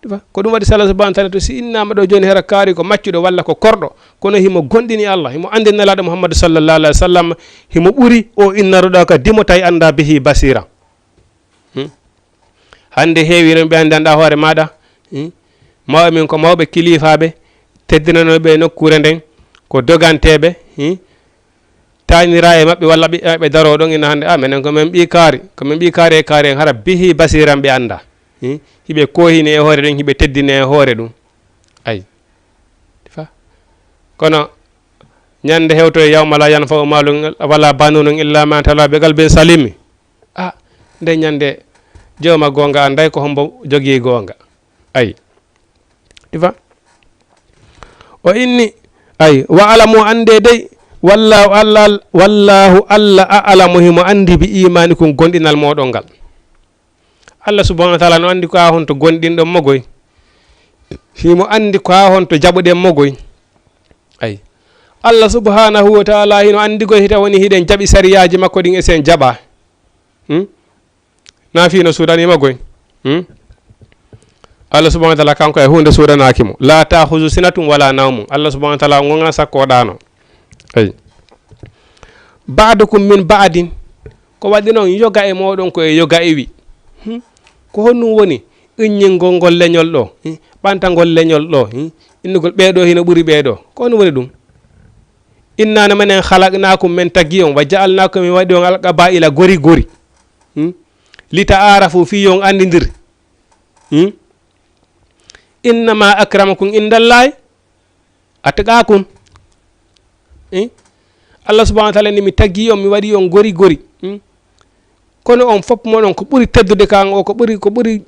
S1: tifa ko ɗum waɗi salah subahana taala to si innama ɗo joni hera kaari ko maccuɗo walla ko korɗo kono himo gonɗini allah himo andi nelaɗo mouhammadou sallallah alah wa sallam himo ɓuri o innaruɗa ka dimo tawi anda bihi basira hande heewi non ɓe andanɗa hoore maɗa mawɓe min ko mawɓe kilifaɓe teddinanoɓe nokkure nden ko doganteɓe tañira e maɓɓe walla ɓe daro ɗon ina hande minen komin ɓi kaari e kaari en hara bihi basiran ɓe anda hiɓe kohini e hoore ɗum hiɓe teddini e hoore ɗum ayi fa kono ñande hewto e yawma la yanfa'u malun wala banunun illa man tala be qalbin salimi nde ñande jewma gonga anday ko hombo jogii gonga ayi tifa o inni ay wa alamu ande dey wallahu allah a'lamu himo andi bi imanikum gondinal moɗon ngal allah subhanahu wa ta'ala no andi ko ha honto gonɗinɗon mogoy himo andi ko ha honto jaɓuɗen mogoy ay allah subhanahu wa ta'ala hino andi goy hita woni hiɗen jaɓi sariyaji makko ɗin e sen jaɓa na fino suudanima goy allah subhanahu wa ta'ala kanko e hunde suudanaki mo la ta'khuzu sinatun wala nawmun allah subhanahu wa ta'ala gonga sakkoɗano ay ba'dukum min ba'din ko waɗi noon yoga e moɗon ko e yoga e wi ko honnum woni inñingol ngol leñol ɗo ɓantangol leñol ɗo innugol ɓeeɗo hino ɓuri ɓeeɗo ko honum woni ɗum innana menen halaqnakum men taggi on wa ja'alnakum min waɗi on alqaba'ila gori gori lita arafu fi yon andidir innama akramakum indallahi atqakum allah subhanahu wa ta'ala ni mi taggi on mi waɗi on gori gori kono on fopp moɗon ko ɓuri teddude kan o ko ɓuri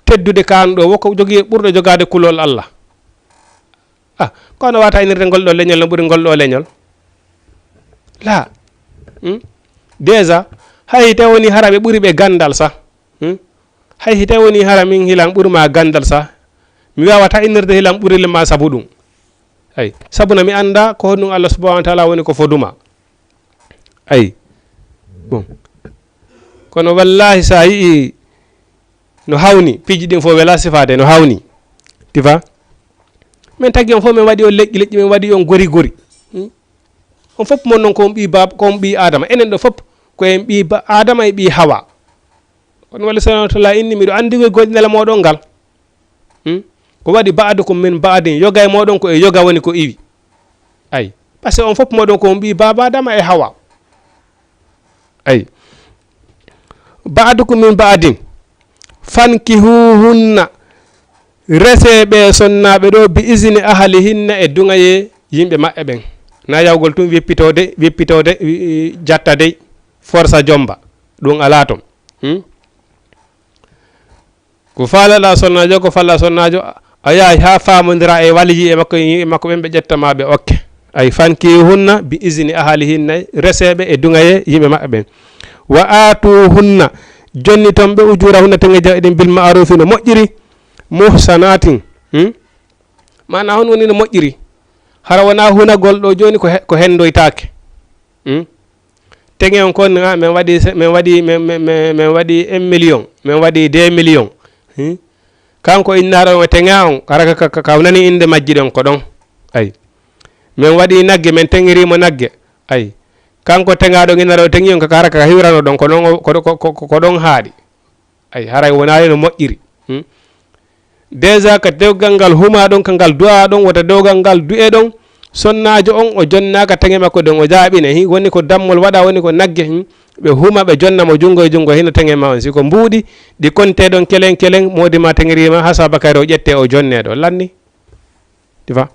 S1: teddude kan ɗo woko jogui ɓurɗo jogade kulol allah kono wata inirde ngol ɗo leñol no ɓuri ngol ɗo leñol la déjà hay hite woni hara ɓe ɓuri ɓe gandal sa hay hite woni hara min hilan ɓurma gandal sa mi wawata inirde hilan ɓurile ma sabu ɗum ay sabuna mi anda ko honɗum allah subhanahu wa ta'ala woni ko foduma ay bon kono wallahi sa yii no hawni piiji ɗin fof wela sifade no hawni tifa min taggi on fof min waɗi on leƴƴi leƴƴi min waɗi on gori gori on fof mon noon ko on ɓi baba ko on ɓi adama enen ɗo fof ko en ɓi adama e ɓi hawa kono walla subhanahu wa ta'ala inni miɗo andi koye goƴnele moɗon ngal ko waɗi ba'dukum min ba'din yoga e moɗon ko e yoga woni ko iwi ay par ce que on fof moɗon ko on ɓi baba adama e hawa ay ba'dukum min ba'din fankihuhunna reseɓe sonnaɓe ɗo bi isini ahalihinna e duŋaye yimɓe maɓɓe ɓen na yawgol tum wippitode jatta dey forsa jomba ɗum ala ton ko faalaɗa sonnajo ko falla sonnajo a yahay ha famodira e waliji e makko ɓen ɓe ƴettamaɓe okke ay fankihunna bi isini ahalihinna reseɓe e duŋaye yimɓe maɓɓe ɓen wa atuhunna jonni ton ɓe ujurahunna tege jaw bil ma'rufi no moƴƴiri muhsanatin mana hon woni no moƴƴiri hara wona hunagol ɗo joni ko hendoytake tege on kon min waɗi 1 million min waɗi 2 million kanko innaɗo on e tege on hara ka nani inde majji ɗon ko ɗon ay min waɗi nagge min teŋirimo nagge ay kanko tegaɗo innaɗo tegi on kaka hara kaka hiwrano ɗon ko ɗon haaɗi ay haray wonani no moƴƴiri déjà ka dewgal ngal huma ɗon kangal du'a ɗon wota dewgal ngal du'e ɗon sonnajo on o jonnaka tege makko ɗon o jaaɓine woni ko dammol waɗa woni ko nagge ɓe huma ɓe jonnamo jungo e jungo hino tege ma on siko mbuuɗi ɗi konte ɗon kelen kelen modi ma tegerima ha sabakari o ƴette o jonne ɗo lanni tifa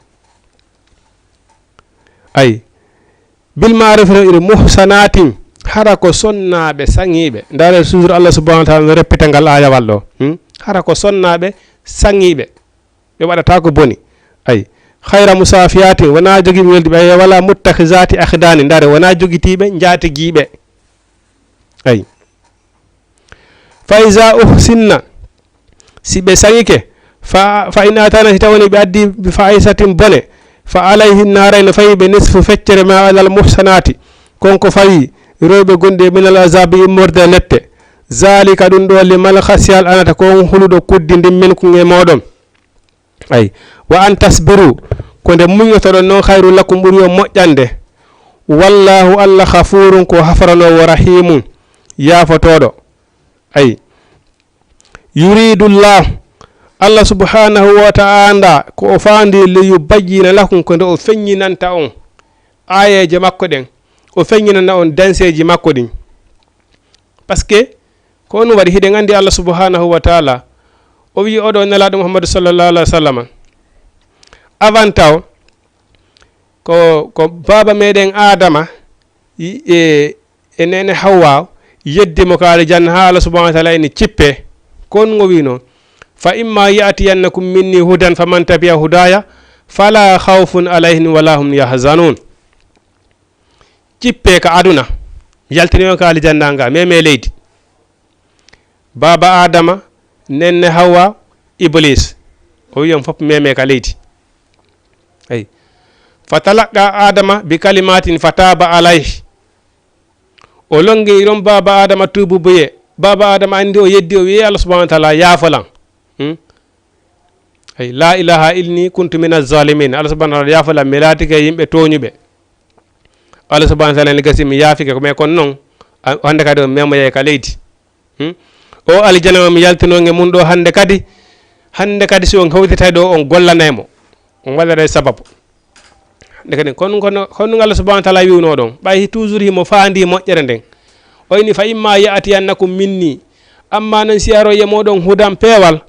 S1: ay bil ma'ruf iri muhsanatin hara ko sonnaɓe sangiɓe ndare toujours allah subhanahu wa ta'ala no reppita ngal ayawal ɗo hara ko sonnaɓe sangiɓe ɓe waɗata ko boni ay hayra musafiyatin wona jogiɓe weldi ɓe wala muttakhizati akhdani ndare wona jogitiɓe jaatigiɓe ay fa iza uhsinna si ɓe saŋike fa in atana si tawani ɓe addi bi faisatin bone fa alayhinna haray no fawi ɓe nisfu feccere ma alal muhsanati konko fawi rewɓe gonɗi minal azabi immorde lette zalika ɗum ɗo liman khasiyal anata ko on huluɗo kuddi ndin minkum e moɗon ay wa an tasbiru ko nde muñotoɗon noon hayru lakum ɓuri o moƴƴande wallahu allah khafurun ko hafranowo rahimun yafotoɗo ay yuridullah allah subhanahu wa ta'ala ko o fandi li yubayyina lakum ko nde o feññinanta on ayeje makko ɗen o feññinana on danseji makko ɗin par ce que ko on waɗi hiɗen andi allah subhanahu wa ta'ala o wi oɗo nelaɗo muhammadu sallallahu alaihi wasallam avant taw ko baba meɗen adama e nene hawwa yeddimo ko aljanna ha allah subhanahu wa ta'ala ene cippe kon ngo wi noon fa imma yatiyannakum minni hudan faman tabi'a hudaya fala khawfun alayhim wala hum yahzanun cippe ka aduna yaltini on ka aljanna nga meme leydi baba adama nenne hawa iblis o wi on fop meme ka leydi ay fatalaqa adama bi kalimatin fataba alayhi o longi iron baba adama tubu buye baba adama andi o yeddi o wi Allah subhanahu wa ta'ala yafalan ay la ilaha ilni kuntu minaz zalimin Allah subhanahu wa ta'ala yafalan melati ke yimbe toñube Allah subhanahu wa ta'ala ni gasi mi yafike ko me kon non hande kadi o memo yey ka leydi o aljana mi yaltino nge mun do hande kadi so on hawtita do on gollanaymo on wadare sababu de kadi kon Allah subhanahu wa ta'ala wiwno don bay toujours himo faandi moƴƴere nden o ini fa imma ya'ti annakum minni amma nan siaro ye modon hudam pewal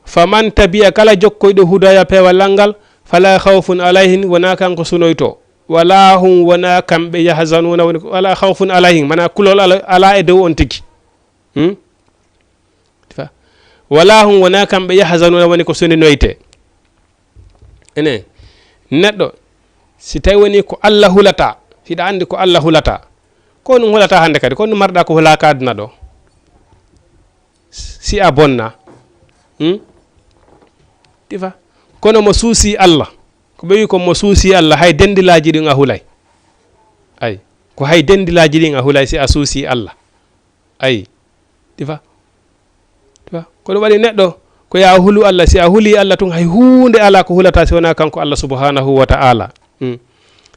S1: faman tabi'a kala jokkoydo hudaya pewal langal fala khawfun alayhim wana kan ko sunoyto wala hum wana kambe yahzanuna wala khawfun alayhim mana kulol ala e dow on tigi wala hum wana kambe yahzanuna woni ko suninoyte ene neddo si tawi woni ko Allah hulata hiɗa andi ko Allah hulata ko ɗum hulata hande kadi ko ɗum marɗa ko hulaka aduna ɗo si a bonna tifa kono mo suusi Allah ko ɓe wi ko mo suusi Allah hay dendilaji ɗin a hulay ay ko hay dendilaji ɗin a hulay si a suusi Allah ay tifa ko ɗum waɗi neɗɗo ko ya hulu Allah si a huli Allah tun hay hunde ala ko hulata si wona kanko Allah subhanahu wa ta'ala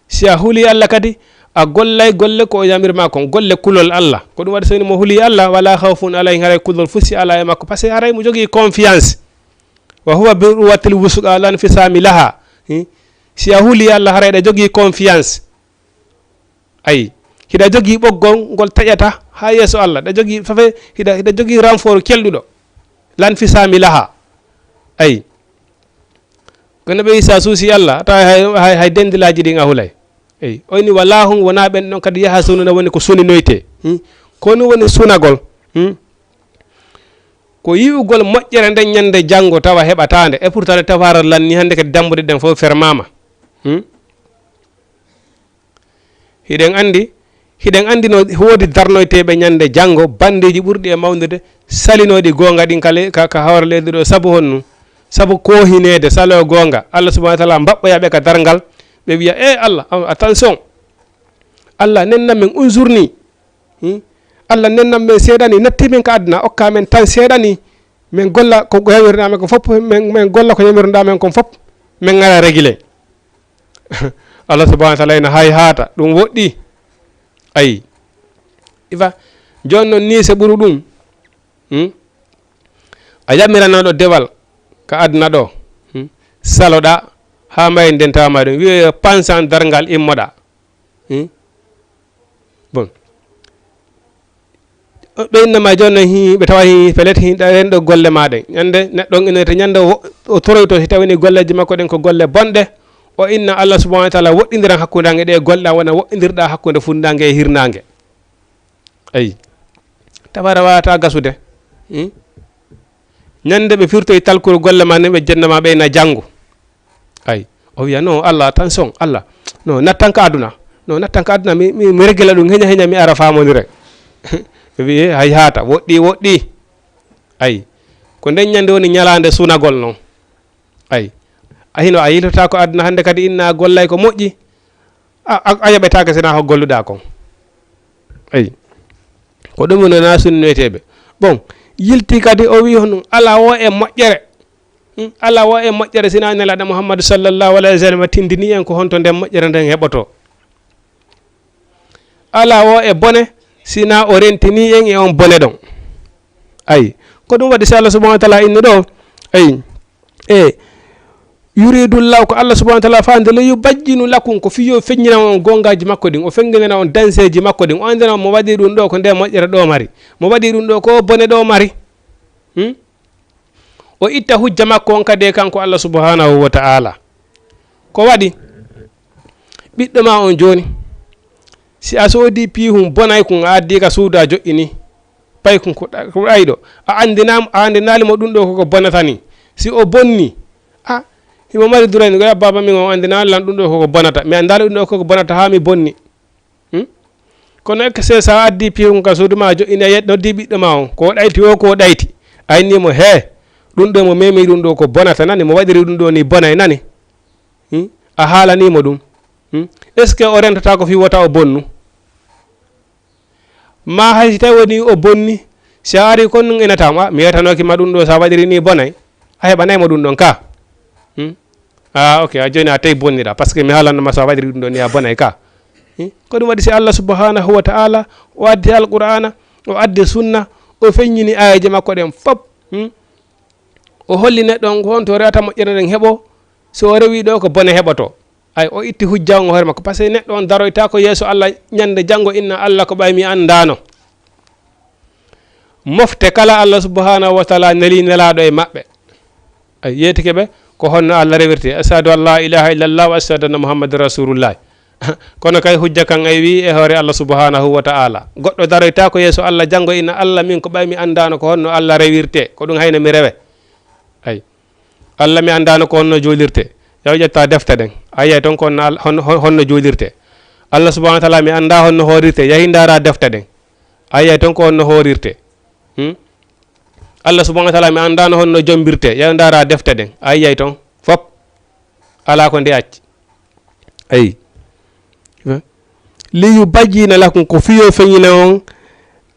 S1: si a huli Allah kadi a gollay golle ko yamirma kon golle kulol Allah ko ɗum waɗi so mo huli Allah wala khawfun alayhim haray kulol fusi ala e makko par ce que haray mo jogui confiance wa huwa bi ruwatil wusqa lan fisami laha si a huli Allah haray ɗa jogui confiance ay hiɗa jogui ɓoggol ngol taƴata ha yeeso Allah ɗa jogui fafe hiɗa jogui renfort kelɗuɗo lan fisami laha ay kono ɓe isa suusi Allah tawa hay dendilaji ɗin a hulay eyi oyni wala hum wona ɓen ɗon kadi yaha sununa woni ko suninoyte kono woni sunagol ko yiwugol moƴƴere nden ñande janngo tawa heɓatande e pourtant tawara lanni hande kadi dambude ɗen fof fermama hiɗen andi no woodi darnoyteɓe ñande janngo bandiji ɓurɗi e mawnude salinoɗi gonga ɗin ka hawra leydi ɗo sabu honnu sabu kohinede salo gonga Allah subhanahu wa ta'ala mbabɓoyaɓe ka dargal ɓe wiya Allah attention Allah nennan men unzurni Allah nennan men seeɗani natti men ka aduna okka men tan seeɗani min golla ko yamirɗamen ko fop min golla ko yamirɗamen kon fop min gara régulé Allah subhanahu wa ta'ala ina hay haata ɗum woɗɗi ayi ifa joni noon ni se ɓuru ɗum a yamiranaɗo dewal ka aduna ɗo saloɗa ha mbayi nden tawama ɗum wiye pensan dargal immoɗa bon ɗo innama joni ɓe tawa peut être hiɗen ɗo golle maɗen ñande neɗɗon inete ñande o toroyto si tawini golleji makko ɗen ko golle bonɗe o inna Allah subhanahu wa ta'ala woɗɗodiran hakkudange ɗe golle wona woɗɗodirɗa hakkude fundangue e hirnangue ayi tawara wawata gasude ñande ɓe firtoye talkuru golle ma ne ɓe jennama ɓeyna janggo ay o wiya non Allah attention Allah non nattanka aduna mi regla ɗum heña mi ara famonire wi hay haata woɗɗi ay ko nden ñande woni ñalande sunagol noon ay ahino a yiltota ko aduna hande kadi inna gollay ko moƴƴi a yaɓetake sina ko golluɗa kon ay ko ɗum woni na sunnoyteɓe bon yilti kadi o wi honum ala wo e moƴƴere ala wo e moƴƴere sina nelaɗo mouhammadou sallllahu alayhi wa sallam tindini en ko honto nden moƴƴere nden heɓoto ala wo e bone sina o rentini en e on bone ɗon ay ko ɗum waɗi so Allah subhanahu wa taala inni ɗo ay yuridullahu ko Allah subhanahu wa taala fande le yubajjinu lakum ko fiyo feññina on gongaji makko ɗin o fenginana on danseji makko ɗin o andina mo waɗi ɗum ɗo ko nde moƴƴere ɗo mari mo waɗi ɗum ɗo ko bone ɗo mari o itta hujja makko on kadi kanko Allah subhanahu wa ta'ala ko waɗi ɓiɗɗo ma on joni si a soodi pihum bonay kun a addi ka suudu a joƴƴini pay kun ko ɗayɗo a andinali mo ɗum ɗo koko bonata ni si o bonni himo mari durani goya baba min o andinali lan ɗum ɗo koko bonata mi andali ɗum ɗo koko bonata ha mi bonni kono ekke se sa addi pihum ka suudu ma a joƴƴini a noddi ɓiɗɗo ma on ko ɗayti o ko ɗayti a innimo he ɗum ɗo mo memi ɗum ɗo ko bonata nani mo waɗiri ɗum ɗo ni bonay nani a haalanimo ɗum est ce que o rentata ko fi wota o bonnu ma hay si tawi woni o bonni si a ari kon ɗum enatama mi yetanokima ɗum ɗo sa waɗiri ni bonay a heɓanaymo ɗum ɗon ka ok a joni a tawi bonniɗa par ce que mi haalanoma sa waɗiri ɗum ɗo ni a bonay ka ko ɗum waɗi si Allah subhanahu wa ta'ala o addi alqur'ana o addi sunna o feññini ayaji makko ɗen fop o holli neɗɗo on ko honto rewata moƴƴere nden heɓo so o rewi ɗo ko bone heɓoto ay o itti hujja on hoore makko par ce que neɗɗo on daroyta ko yeeso Allah ñande janggo inna Allah ko ɓay mi andano mofte kala Allah subhanahu wa ta'ala neli nelaɗo e maɓɓe ay yetike ɓe ko honno Allah rewirte ashhadu an la ilaha illallah wa ashhadu anna muhammadan rasulullah kono kay hujja kan ay wi e hoore Allah subhanahu wa ta'ala goɗɗo daroyta ko yeeso Allah janggo inna Allah min ko ɓay mi andano ko honno Allah rewirte ko ɗum hayno mi rewe ay Allah mi andano ko honno joolirte yaw ƴetta defte ɗen a yiyay toon ko honno joolirte Allah subhanahu wa ta'ala mi anda honno hoorirte yahi ndara defte ɗen a yiyay toon ko honno hoorirte Allah subhanahu wa ta'ala mi andano honno jombirte yahi ndara defte ɗen a yiyay toon fop ala ko nde acci ayi li yubajjina lakum ko fiyo feñina on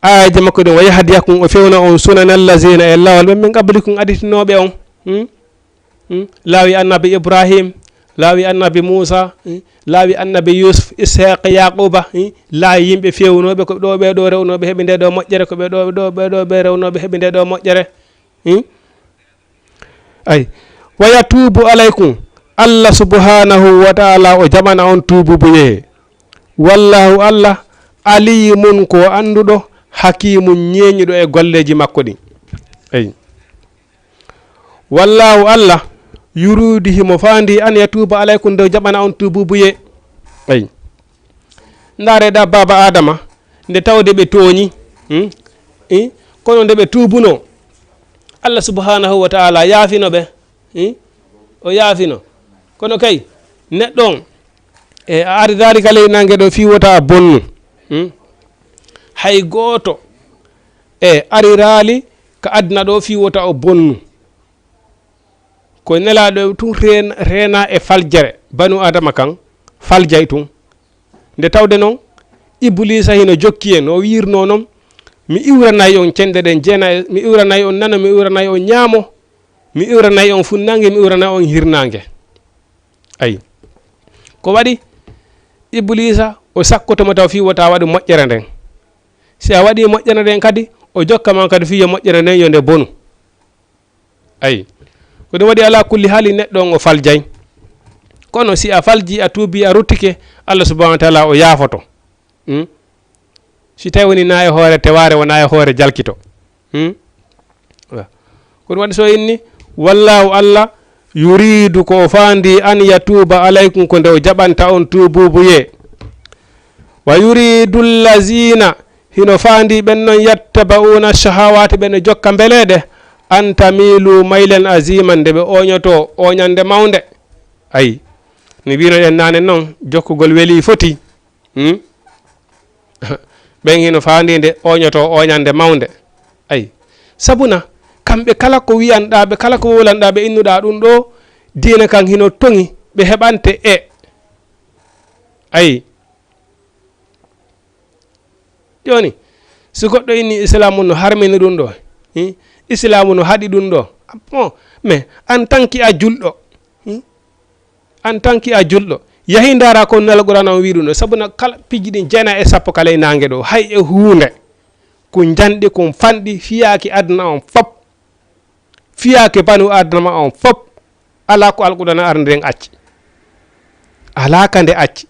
S1: ayaji makko ɗin wa yahdiyakum o fewna on sunana allazina e lawol ɓe min qablikum aditinoɓe on laawi annabi ibrahim laawi annabi moussa laawi annabi yusuf ishaq yaquba laawi yimɓe fewnoɓe ko ɗo ɓe ɗo rewnoɓe heeɓi nde ɗo moƴƴere ko ɓe ɗo ɓe rewnoɓe heeɓi nde ɗo moƴƴere ay wa yatubu alaykum Allah subhanahu wa ta'ala o jaɓana on tububu yehe wallahu Allah alimun ko anduɗo hakimu ñeñuɗo e golleji makko ɗin ay wallahu Allah yurudi himo fandi an yatuba alaykum nde jaɓana on tububuye ay ndareɗa baba adama nde tawde ɓe tooñi kono nde ɓe tubuno Allah subhanahu wa ta'ala yaafino ɓe o yaafino kono kay neɗɗo on e a ari dalika ley nangue ɗo fi wota bonnu hay goto e ari raali ko aduna ɗo fi wota o bonnu ko nelaɗo tun rena e faljere banu adama kan faljay tun nde tawde noon iblisa hino jokki en o wirno noon mi iwranayi on cenɗe ɗen jeena mi iwranayi on nano mi iwranayi on ñaamo mi iwranayi on funnangue mi iwranayi on hirnangue ayi ko waɗi iblisa o sakkotomo taw fi wota waɗi moƴƴere nden si a waɗi moƴƴere nden kadi o jokka man kadi fiyo moƴƴere nden yo nde bonu ayi ko ɗum waɗi ala kulli haali neɗɗo on o faljay kono si a falji a tuubi a ruttike Allah subhanahu wa ta'ala o yaafoto si tawi woni na e hoore teware wona e hoore jalkito ko ɗum waɗi so inni wallahu Allah yuridu ko fandi an yatuba alaykum ko nde o jaɓanta on tububuye wa yuridu llazina hino fandi ɓen noon yattaba'una shahawati ɓene jokka mbeleɗe an tamilu maylen aziman nde ɓe oñoto oñande mawde ayi ni wino en nane noon jokkugol weeli foti ɓen hino fandi nde oñoto oñande mawde ayi sabuna kamɓe kala ko wiyanɗaɓe kala ko wolanɗaɓe innuɗa ɗum ɗo diina kan hino toŋi ɓe heɓante ayi joni so goɗɗo inni islamu no harmini ɗum ɗo islamu no haɗi ɗum ɗo bon mais en tant que a julɗo en tant que a julɗo yahi dara ko nal qur'ana o wi ɗum ɗo sabuna kala piji ɗi jeena e sappo kala e nangue ɗo hay e hunde ko janɗi ko fanɗi fiyaki aduna on fop fiyaki banu aduna ma on fop ala ko alqur'ana arde en acci ala ka nde acci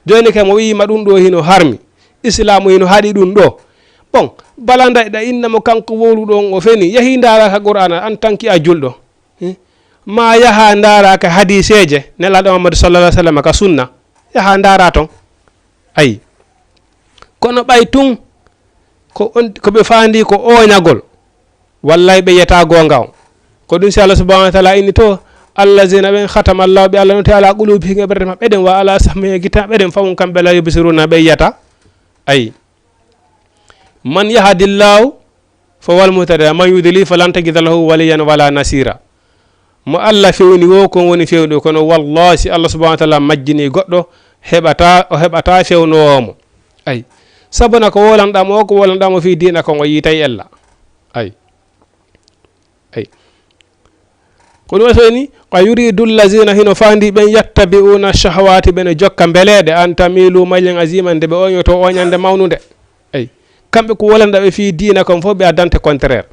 S1: joni kam o wima ɗum ɗo hino harmi islamu hino haɗi ɗum ɗo bon balanda ɗa innamo kanko woluɗo on o feni yahi daraka qur'ana en tant que a julɗo ma yaha daraka hadiseje nelaɗo Muhammadu sallallahu alaihi wasallam ka sunna yaha dara ton ayi kono ɓay tun ko ɓe fandi ko oñagol wallay ɓe yeta gonga on ko ɗum si Allah subhanahu wa ta'ala inni to allazina ɓen khatama Allah ɓe Allah no ala qulubihim e ɓerde maɓɓe ɗen wa ala sam'ihim gita ɓeɗen famum kamɓe la yubsiruna ɓe yiyata ayi man yahdillahu fa wal muhtadi man yudlil falan tajida lahu waliyan wala nasira mo Allah fewni wo kon woni fewɗo kono wallahi si Allah subhanahu wa ta'ala majjini goɗɗo heɓata fewnowomo ayi sabuna ko wolanɗamo o ko wolanɗamo fi dina kon o yitay ella ayi ko ɗum wasoni ko yuridu llazina hino fandi ɓen yattabi'una shahawati ɓene jokka beleɗe an tamilu maylen aziman nde ɓe oñoto oñande mawnude ayi kamɓe ko wolanɗaɓe fi dina kon fof ɓe addante contraire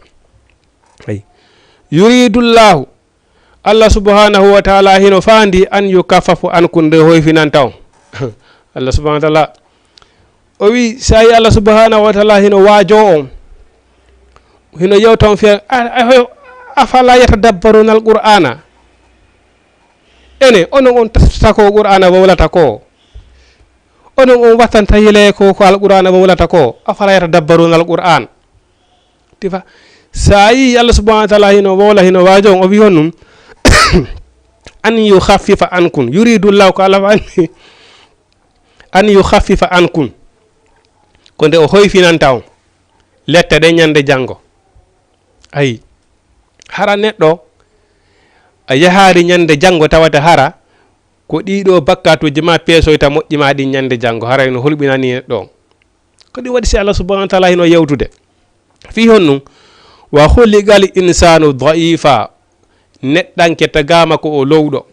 S1: ayi yuridu llahu Allah subhanahu wa ta'ala hino fandi an yukaffafu ankum nde hoyfinanta on Allah subhanahu wa ta'ala o wi sa yi Allah subhanahu wa ta'ala hino waajo on hino yewta on fiya afala yatadabbaruna alqur'ana ene onon on tafta ko qur'ana wawlata ko onon on wattanta yele ko alqur'ana wawlata ko afala yatadabbaruna alqur'an tifa sa yi Allah subhanahu wa ta'ala hino wawla hino waajo on o wi honnum an yukhaffifa ankum yuridu llahu ko Allah anni an yukhaffifa ankum ko nde o hoyfinanta on lette ɗe ñande janngo ayi hara neɗɗo a yahari ñande janngo tawata hara ko ɗiɗo bakkatuji ma peesoyta moƴƴima ɗi ñande janngo hara no holɓinani neɗɗo on ko ɗi waɗi si Allah subhanahu wa ta'ala hino yewtude fi honnum wa khuliqal insanu da'ifa neɗɗanke tagama ko o lowɗo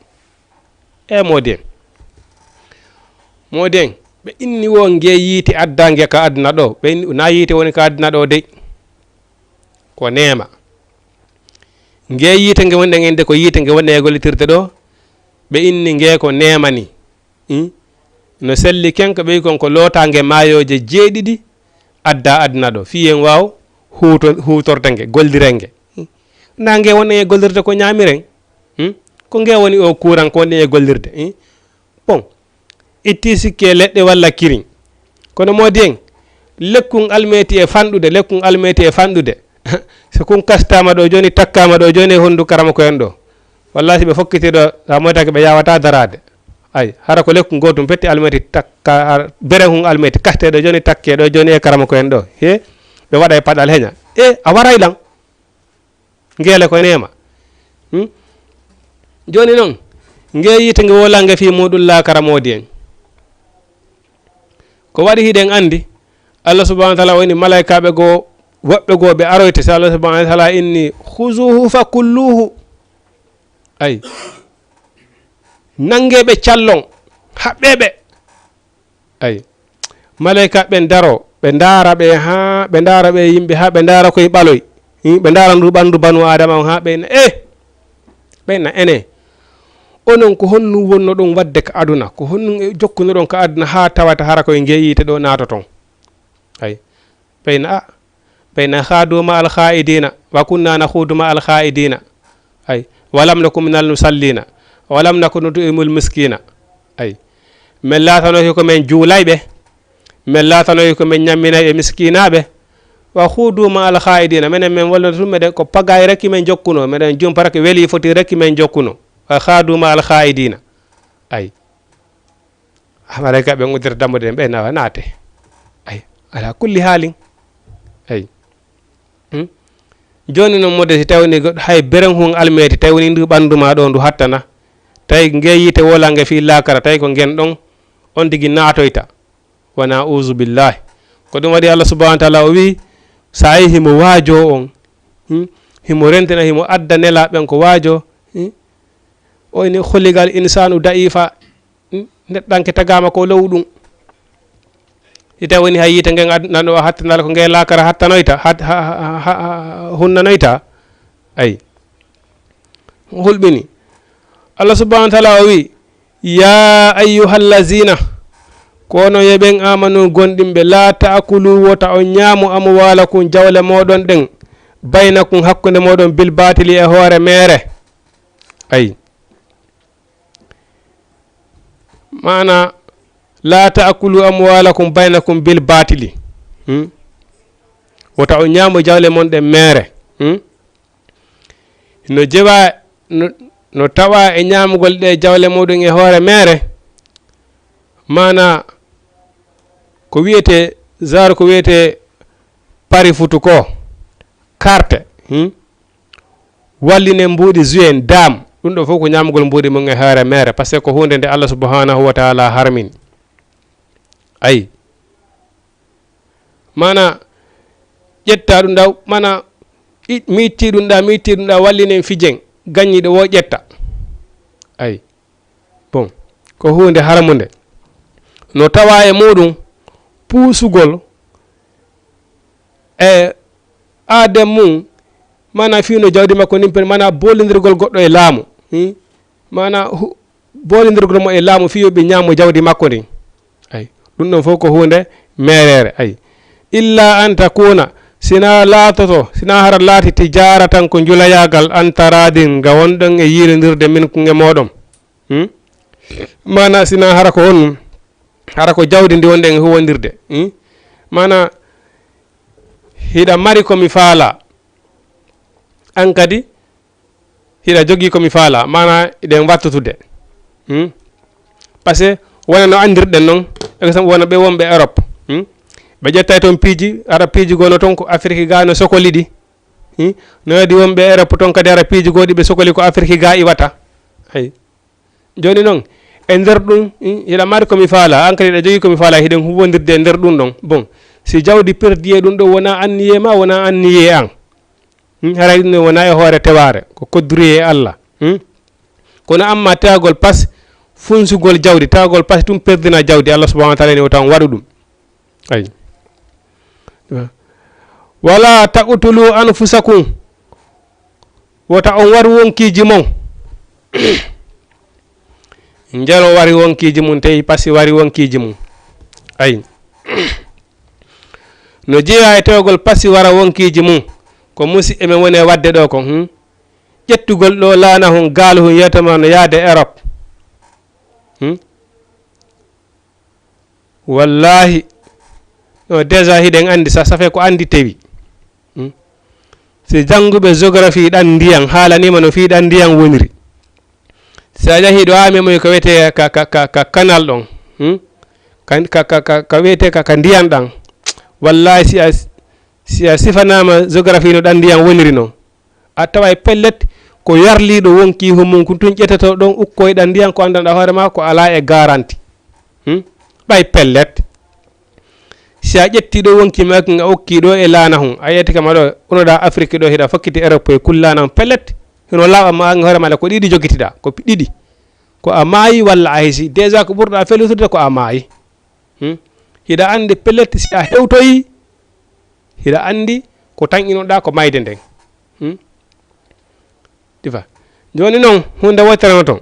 S1: moden ɓe inni wo nge yiite addange ka aduna ɗo ɓe inni na yiite woni ka aduna ɗo dey ko neema nge yiite nge wonɗe ngende ko yiite nge wonɗe e gollitirde ɗo ɓe inni nge ko neemani no selli kenko ɓey kon ko lootange maayoje jeeɗiɗi adda aduna ɗo fiyen waw hutorde nge goldirenge na nge woni e gollirde ko ñaamiren ko nge woni o courant ko woni e gollirde bon itti sikke leɗɗe walla kiriñ kono modi en lekkun almeti e fanɗude so kun kastama ɗo joni takkama ɗo joni e hondu karama ko en ɗo wallahi ɓe fokkiti ɗo sa moytake ɓe yawata darade ay hara ko lekku gotum petti almeti takka bere hun almeti kasteɗo joni takke ɗo joni e karama ko en ɗo he ɓe waɗa e paɗal heña a waray lan ngele ko nema joni noon nge yite nge wolange fi muɗum lakara modi en ko waɗi hiɗen andi Allah subhanahu wa ta'ala woni malaikaɓe goo woɓɓe goo ɓe aroyte so Allah subhanahu wa ta'ala inni khuzuhu fa kulluhu ay nangeɓe callon haɓɓeɓe ay malaika ɓen daro ɓe ndara ɓe ha ɓe ndara ɓe yimɓe ha ɓe ndara koye ɓaloy ɓe ndara ndu ɓandu banu adama on ha ɓeyna ɓeyna ene onon ko honnu wonno ɗon wadde ka aduna ko honnu jokkuno ɗon ka aduna ha tawata hara koye ngeyite ɗo nato ton ay ɓeyna khaduma al khaidina wa kunna nakhuduma al khaidina ay walam nakum minal musallina walam nakun nutimul miskina ay min latanoy ko men juulayɓe min latanoy ko men ñamminay e miskinaɓe wa khuduma al khaidina menen men walla tum meɗen ko pagay rekki men jokkuno meɗen jumpa rek weeli foti rekki men jokkuno wa khaduma al khaidina ay malaika ɓe uddira dammude den ɓe nawa naate ay ala kulli haalin ay joni non modde si tawni goɗɗo hay beren hun almeti tawni ndu ɓandu ma ɗo ndu hattana tawi ngeyite wolange fi lakara tawi ko ngen ɗon on tigi natoyta wana uzu billahi ko ɗum waɗi Allah subhanahu wa ta'ala o wi sa yi himo waajo on himo rentena himo adda nelaɓen ko waajo oyni kholigal insanu da'ifa neɗɗanke tagama ko low ɗum ita woni hay yite ngen adnano hattanal ko ngey lakara hattanoyta hunnanoyta ay hulɓini Allah subhanahu wa ta'ala o wi ya ayyuhallazina kono yeɓen amanu gonɗimɓe la ta'kulu wota on ñaamu amwalakum jawle moɗon ɗen baynakum hakkunde moɗon bil batili e hoore mere ay mana la ta'kulu amwalakum baynakum bil batili wota on ñaamu jawle mon ɗen mere no jewa no tawa e ñaamugol ɗe jawle muɗum e hoore mere mana ko wiyete zar ko wiyete pari futu ko carte walline mbuɗi juin dam ɗum ɗo fof ko ñamugol mbuɗi mum e hoore mere par ce que ko hunde nde Allah subhanahu wa ta'ala harmini ayi mana ƴetta ɗum ɗa mana mi itti ɗum ɗa wallinen fijen gaññiɗo wo ƴetta ayi bon ko hunde harmude no tawa e muɗum puusugol e aadem mum mana fino jawdi makko nimpen mana bolindirgol goɗɗo e laamu mana bolindirgol mo e laamu fi yoɓe ñaamo jawdi makko ndin ay ɗum ɗon fof ko hunde merere ay illa an takuna sina laatoto sina hara laati tijara tan ko julayagal antaradin ga wonɗon e yiirodirde min e moɗon mana sina hara ko on hara ko jawdi ndi wonɗen e huwondirde mana hiɗa mari komi faala an kadi hiɗa jogii komi faala mana eɗen wattutude par ce que wona no andirɗen noon exemple wona ɓe wonɓe Europe ɓe ƴettay toon piiji ara piiji gono toon ko Afrique ga no sokoli ɗi no waɗi wonɓe Europe toon kadi ara piiji goɗi ɓe sokoli ko Afrique ga iwata ay joni noon e nder ɗum hiɗa mari komi faala an kadi ɗa jogii komi faala hiɗen huwondirde e nder ɗum ɗon bon si jawdi perdiye ɗum ɗo wona anniye ma wona anniye an haray ɗum ɗo wona e hoore teware ko kodduri e Allah kono amma tawagol pas funsugol jawdi tawagol pas tum perdina jawdi Allah subhanahu wa ta'ala ni o tan waɗu ɗum ay wala taqtulu anfusakum wota on waru wonkiji mon njalo wari wonkiji mum tawi pasi wari wonkiji mum ay no jeeya e tawagol pasi wara wonkiji mum ko musidɓe men woni e wadde ɗo ko ƴettugol ɗo laana hun gaal hun yiyatama no yaade Europe wallahi no déjà hiɗen andi sa safe ko andi tewi si jannguɓe géographie ɗan ndiyan haalanima no fiiɗan ndiyan woniri sa yahi ɗo amimoy ko wiyete ka canal ɗon ka wiyete ka ndiyan ɗan wallahi si a sifanama géographie no ɗan ndiyan woniri noon a tawa pellet ko yarliɗo wonki humum ko tun ƴettato ɗon ukkoyɗan ndiyan ko andanɗa hoorema ko ala e garanti ɓay pellet si a ƴettiɗo wonki makin a okkiɗo e laana hun a yiyete kama ɗo unoɗa Afrique ɗo hiɗa fokkiti Europe e kullana pellet hino laaɓa ma an hoorema ko ɗiɗi jogitiɗa ko ɗiɗi ko a maayi walla a hesi déjà ko ɓurɗa felutude ko a maayi hiɗa andi pellet si a hewtoyi hiɗa andi ko tan inoɗa ko mayde nden difa joni noon hunde wottirano toon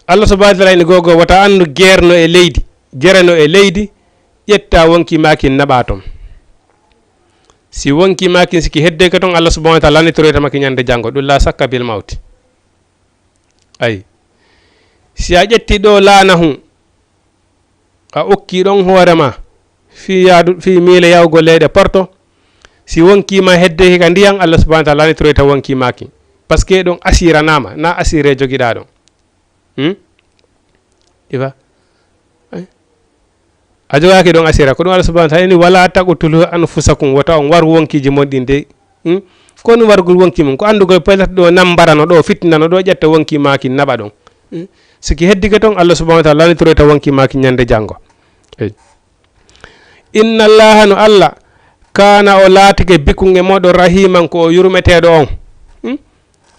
S1: Allah subhanahu wa ta'ala ni gogo wata andu guerno e leydi jereno e leydi ƴetta wonki makin naɓa toon si wonki makin siki hedde ko toon Allah subhanahu wa ta'ala lanitoroyta maki ñande janggo ɗum la sakka bil mawti ay si a ƴetti ɗo laana hun a okki ɗon hoorema fi miile yawgo leyɗe porto si wonkima hedde ka ndiyan Allah subhanahu wa ta'ala lanitoroyta wonki maki par ce que ɗon asiranama na asire joguiɗa ɗon ifa a jogaaki ɗon asira ko ɗum Allah subhanahu wa ta'ala ni wala taqtulu anfusakum wata on war wonkiji mon ɗin de ko ɗum wargol wonki mum ko andugol pelata ɗo nambarano ɗo fitnano ɗo ƴetta wonki maki naɓa ɗon siki heddike ton Allah subhanahu wa ta'ala lanitoroyta wonki maki ñande janngo inna allaha no Allah kana o laatike bikkum e moɗon rahiman ko o yurmeteɗo on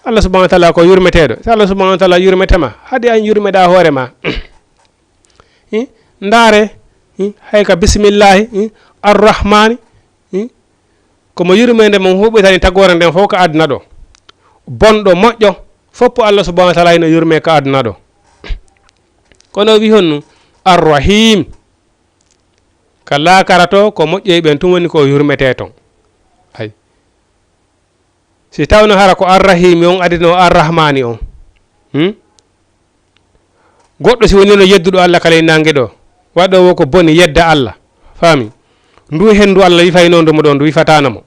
S1: Allah subhanahu wa ta'ala ko yurmeteɗo so Allah subhanahu wa ta'ala yurmetema hade an yurmeɗa hoore ma ndaare hay ka bisimillahi arrahmani komo yurmede mum huɓɓitani tagore nden fof ko aduna ɗo bonɗo moƴƴo foppo Allah subhanahu wa ta'ala ino yurme ko aduna ɗo kono wi honnu arrahim ka laakara to ko moƴƴoyi ɓen tum woni ko yurmete ton ay si tawno hara ko arrahimi on adino arrahmani on goɗɗo si woni no yedduɗo Allah kala e nangue ɗo waɗo wo ko boni yedda Allah faami ndu hendu Allah wifaynondo mo ɗo ndu wifatanamo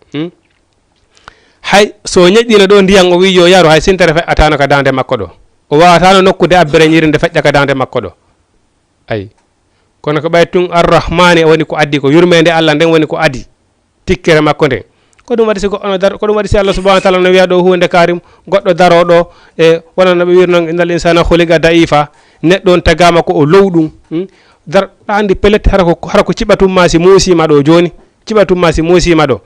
S1: hay so ñeƴƴino ɗo ndiyam o wi yo yaru hay sintere feƴƴatano ka dande makko ɗo o wawatano nokkude abbere ñirinde feƴƴa ka dande makko ɗo ayi kono ko ɓay tun arrahmani woni ko addi ko yurmede Allah nden woni ko adi tikkere makko nden ko ɗum waɗi si goɗɗo dar ko ɗum waɗi si Allah subhanahu wa ta'ala no wiya ɗo hunde karim goɗɗo daroɗo e wonano ɓe wirno innal insana khuliqa da'ifa neɗɗo on tagama ko o lowɗum dar andi pellet hara ko ciɓatum ma si musima ɗo joni ciɓatum ma si musima ɗo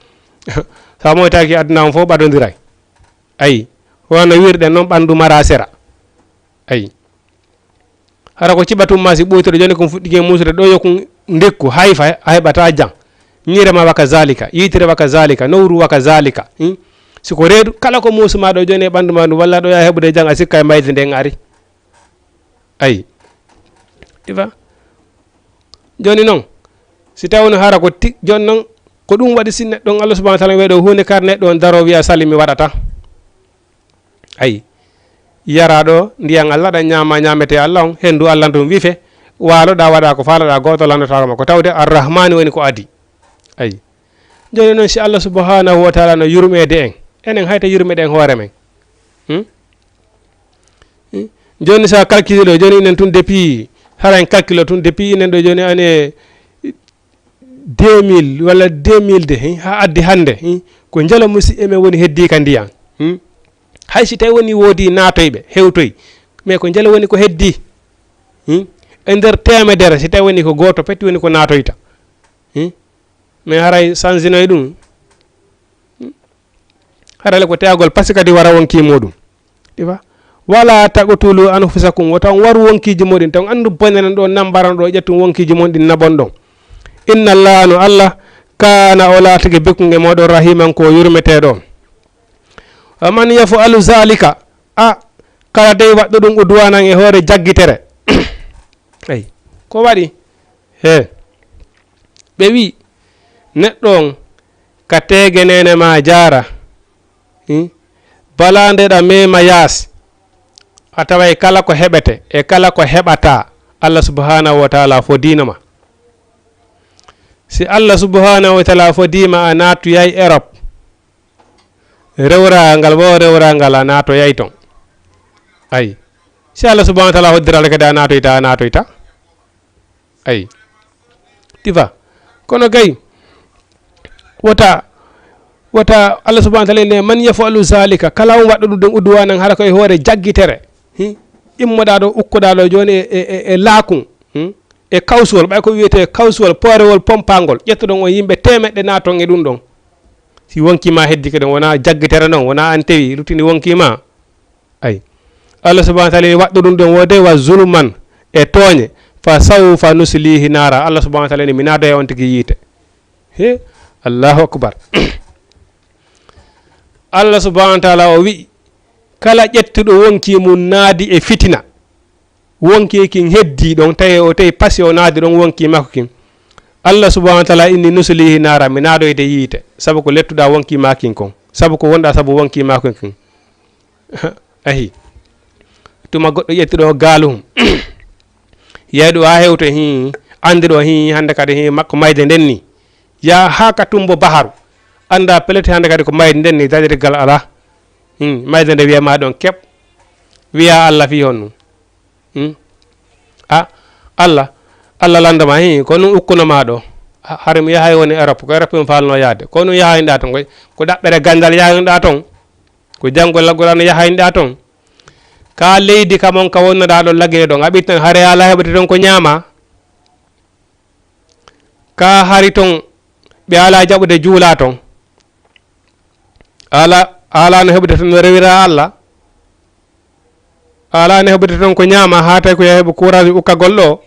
S1: sa moytaki aduna on fof ɓaɗodiray ayi wonno wirɗen noon ɓandu mara sera ayi hara ko ciɓatum ma si ɓuytoɗo joni kom fuɗɗike musude ɗo yokum ndekku hayfa a heɓata jang ñirema waka zalika yitire waka zalika nowru waka zalika siko reedu kala ko musuma ɗo joni e ɓandu ma ɗum walla ɗo ya heɓude jang a sikka e mayde nden ari ayi ifa joni noon si tawno hara ko joni noon ko ɗum waɗi si neɗɗon Allah subhanahu wa ta'ala weɗo hunde kar neɗɗo on daro wiya sali mi waɗata ayi yara ɗo ndiyan Allah ɗa ñama ñamete Allah on hendu Allah ɗum wife waloɗa waɗa ko falaɗa goto landotama ko tawde arrahmani woni ko adi ayi joni noon si Allah subhanahu wa ta'ala no yurmede en enen hayta yurmede en hoore men joni sa calcule ɗo joni inen tun depuis hara en calcule tun depuis inen ɗo joni ane 2000 walla 2000 de ha addi hande ko jalo musidɓe men woni heddi ka ndiyan hay si tawi woni woodi natoyɓe hewtoy mais ko jalo woni ko heddi e nder temedere si tawi woni ko goto petti woni ko natoyta mais haray changinoy ɗum harale ko teyagol par ce que kadi wara wonki muɗum ɗifa wala taqtulu anfusakum wotan waru wonkiji moɗin tan andu bonenen ɗo nambaran ɗo ƴettum wonkiji mon ɗin nabon ɗon inna allaha no Allah kana o laatake bikkum e moɗon rahiman ko yurmeteɗo on man yafalu zalika kala dey waɗɗo ɗum udwanan e hoore jaggitere ayi ko waɗi he ɓe wi neɗɗo on ka tegenene ma jara bala ndeɗa mema yaasi a taway kala ko heɓete e kala ko heɓata Allah subhanahu wa ta'ala fodinoma si Allah subhanahu wa ta'ala fodima a natoyay Europe rewrangal wo rewrangal a natoyay ton ayi si Allah subhanahu wa ta'ala hoddiral kadi a natoyta ayi tifa kono gay wota Allah subhanahu wa ta'ala ne man yafalu zalika kala on waɗɗo ɗum udwanan hara koye hoore jaggitere immoɗa ɗo ukkoɗa ɗo joni e laakun e kawsuwol ɓay ko wiyete kawsuwol poorewol pompagol ƴettoɗon on yimɓe temeɗɗe naton e ɗum ɗon si wonkima heddi ke ɗon wona jaggitere noon wona an tewi lutini wonkima ayi Allah subhanahu wa ta'ala waɗɗo ɗum ɗon wode wa zulman e tooñe fa sawfa nuslihi nara Allah subhanahu wa ta'ala ni mi naado e on tigi yiite he allahu akbar Allah subhanahu wa ta'ala o wi kala ƴettuɗo wonki mum naadi e fitina wonki kin heddi ɗon tawi o tawi pasi o naadi ɗon wonki makko kin Allah subhanahu wa ta'ala inni nuslihi nara mi naadoyde yiite sabu ko lettuɗa wonki makin kon sabu ko wonɗa sabu wonki makin kin ahi tuma goɗɗo ƴettuɗo gaalu hum yeyɗo ha hewto andiɗo hande kadi makko mayde nden ni ya ha ka tumbo baharu anda pelete hande kadi ko mayde nden ni dadirgal ala mayde nde wiyama ɗon keɓ wiya Allah fi honnu Allah Allah landama hi ko nun ukkuno ma ɗo hare mi yahay woni Europe ko Europe mi falno yaade ko nun yahayɗa ton ko ɗaɓɓere gandal yahayɗa ton ko janngol laggolano yahayɗa ton ka leydi ka mon ka wonnoɗa ɗo lagge ɗon a ɓittan hare ala heɓete ton ko ñaama ka hari ton ɓe ala jaɓude juula ton ala no heɓete ton no rewira Allah ala no heɓete ton ko ñaama ha tawi ko yaheɓe courage ukkagol ɗo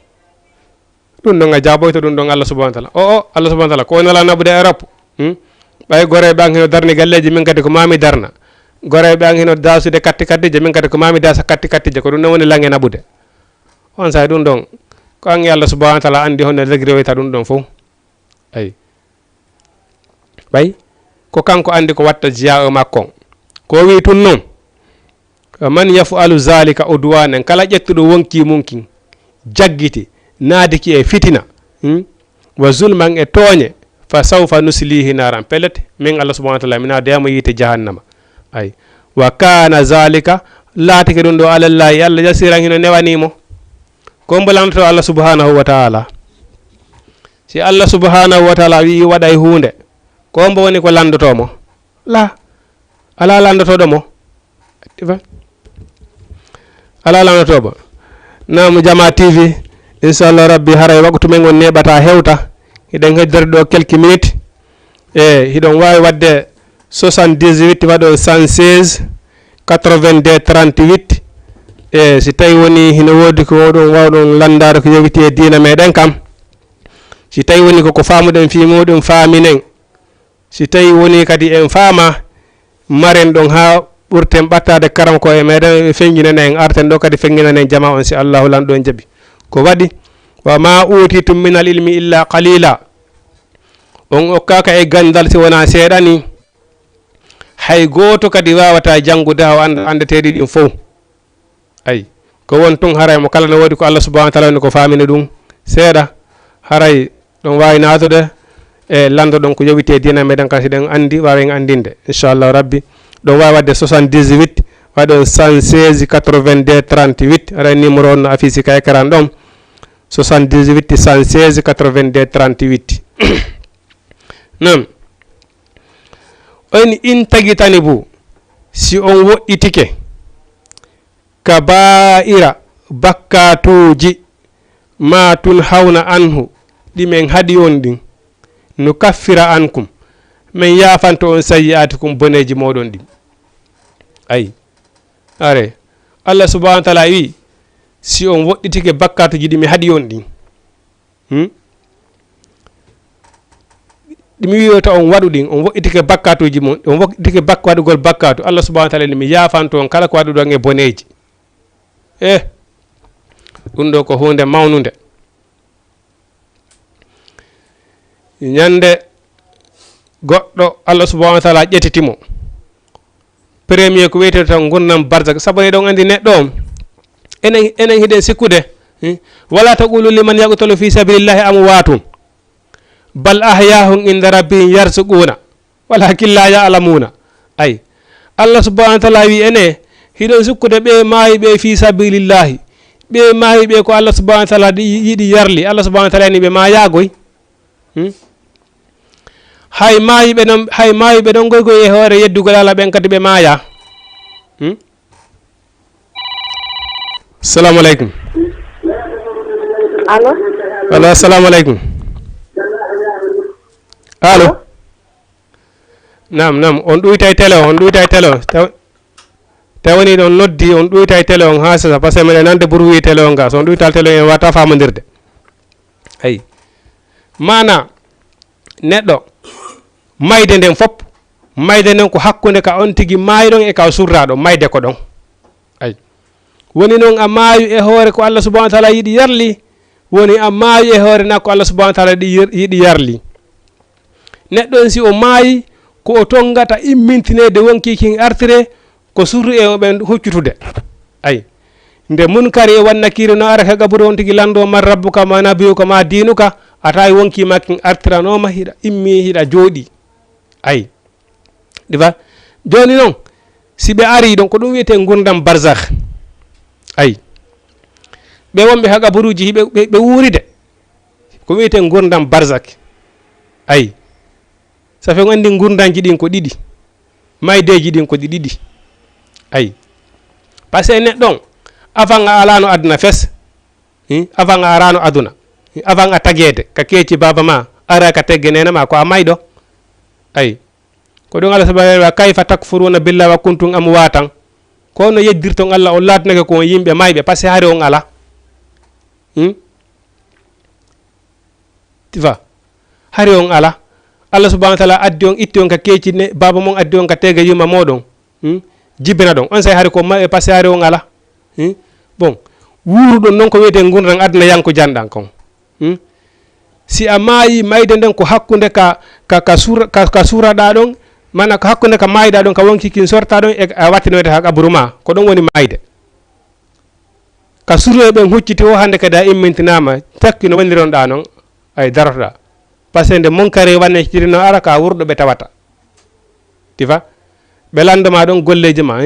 S1: ɗum ɗon a jaboyto ɗum ɗon Allah subahana taala Allah subahana taala ko woni ala naɓude Europe ɓay goreɓe an hino darni galleji min kadi ko mami darna goreɓe an hino dasude katti kattije min kadi ko mami dasa katti kattije ko ɗum ɗon woni lange naɓude on sahi ɗum ɗon ko an Allah subahana taala andi honno legriwoyta ɗum ɗon fof ayi ɓay ko kanko andi ko watta jiya o makko ko wi tun noon man yafalu zalika udwanan kala ƴettuɗo wonki munkin jaggiti naadiki e fitina wa zulman e tooñe fa sawfa nuslihi naran pelete min Allah subahana taala mina deyamo yiite jahannama ay wa kana zalika laatike ɗum ɗo alallahi Allah jasiran hino newanimo ko mbolanto Allah subhanahu wa taala si Allah subhanahu wa taala wi waɗa e hunde ko mbo woni ko landotomo la ala landotoɗomo ala landotoɓo nam Jama TV inchallah rabbi haray waktu men on neɓata hewta hiɗen heddori ɗo quelques minutes hiɗon wawi wadde 78 waɗo 116 82 38 si tawi woni hino wodi ko ɗum wawɗon landade ko yowiti e diina meɗen kam si tawi woni koko famuɗen fi muɗum faaminen si tawi woni kadi en faama maren ɗon ha ɓurten ɓattade karam ko e meɗen fenjinana en arten ɗo kadi fenginana en jama on si Allahu lanɗo en jaaɓi ko waɗi wa ma utitum min al ilmi illa qalila on okkaka e gandal si wona seeɗani hay goto kadi wawata janngude ha andeteɗi ɗin fof ayi ko won tun haray mo kala no wodi ko Allah subahana taala woni ko famini ɗum seeɗa haray ɗon wawi natude e lando ɗon ko yowite dina meɗen kasi ɗen andi wawi andinde inchallah rabbi ɗon wawi wadde 78 waɗon 116 82 38 aɗa numéro on no affiche ka écran ɗon 78 116 82 38 non on in tagitani bu si on woɗɗitike kaba'ira bakkatuji ma tun hawna anhu ɗimen haɗi on ɗin no kaffira ankum min yafanto on sayyi'atikum boneji moɗon ɗin ayi are Allah subahana wa taala wi si on woɗɗitike bakkatuji ɗi mi haɗi on ɗin ɗimi wiyota on waɗu ɗin on woɗɗitike bakkatuji mon on woɗɗitike waɗugol bakkatu Allah subahana wa taala ni mi yafanto on kala ko waɗuɗon e boneji ɗum ɗo ko hunde mawnude ñande goɗɗo Allah subahana wa taala ƴettitimo premier ko wiyete tan gurdam barzak sabu eɗon andi neɗɗo on enen hiɗen sikkude wala taqulu liman yaqtulu fi sabilillahi amwatun bal ahyahum inda rabbihim yarzuquna walakin la ya'lamuna ay Allah subhanahu wa ta'ala wi ene hiɗon sikkude ɓe maayi ɓe fi sabilillahi ɓe maayi ɓe ko Allah subhanahu wa ta'ala yiɗi yarli Allah subhanahu wa ta'ala ni ɓe maayagoy hay maayi ɓe ɗon goygoy e hoore yeddugol Allah ɓen kadi ɓe maaya assalamu aleykum
S2: allo
S1: allo assalamu aleykum allo nam on ɗuyta e télé on ɗuyta e télé on tawani ɗon noddi on ɗuyta e télé on ha sasa par ce que miɗen nande bruit télé on ga so on ɗuytal télé en wata famodirde ayi mana neɗɗo mayde nden fop mayde nden ko hakkude ka on tigi maayiɗon e ka surraɗo mayde ko ɗon ayi woni noon a maayu e hoore ko Allah subahana wa taala yiɗi yarli woni a maayu e hoore na ko Allah subahana wa taala yiɗi yarli neɗɗo si o maayi ko o tongata immintinede wonki kin artire ko surru e ɓen huccutude ayi nde munkari e wannakiri no ara ka gaburo on tigi lando man rabbuka ma nabiyuka ma dinuka atawi wonki makkin artiranoma hiɗa immi hiɗa jooɗi ayi difa joni noon si ɓe ari ɗon ko ɗum wiyete gurdam barzakh ayi ɓe wonɓe ha gaburuji ɓe wuuride ko wiyete gurdam barzak ay sa fe andi gurdanji ɗin ko ɗiɗi maydeji ɗin ko ɗi ɗiɗi ay par ce que neɗɗon avant a alano aduna fes avant a arano aduna avant a tagede ka keeci baba ma ara ka tegge nena ma ko a mayɗo ay ko ɗum Allah subhanahu wa kayfa takfuruna billahi wa kuntum amwatan ko no yeddirton Allah on latnake ko yimɓe mayɓe par ce que hari on ala tifa hari on ala Allah subhanahu wa ta'ala addi on itti on ka keeci ne baba mon addi on ka tegge yumma moɗon jibbina ɗon on say hari ko mayɓe par ce que hari on ala bon wuruɗon noon ko wiyete gurdam aduna yanko janɗan kon si a maayi mayde nden ko hakkunde ka suraɗa ɗon mana ko hakkunde ka mayɗa ɗon ka wonki kin sorta ɗon e a wattinoyde ha qabru ma ko ɗon woni mayde ka suroɓe ɓen hucciti o hande kadi a immintinama takkino wondironɗa noon ay darotoɗa par ce que nde monkare wanne cirino ara ka wurɗo ɓe tawata tifa ɓe landoma ɗon golleji ma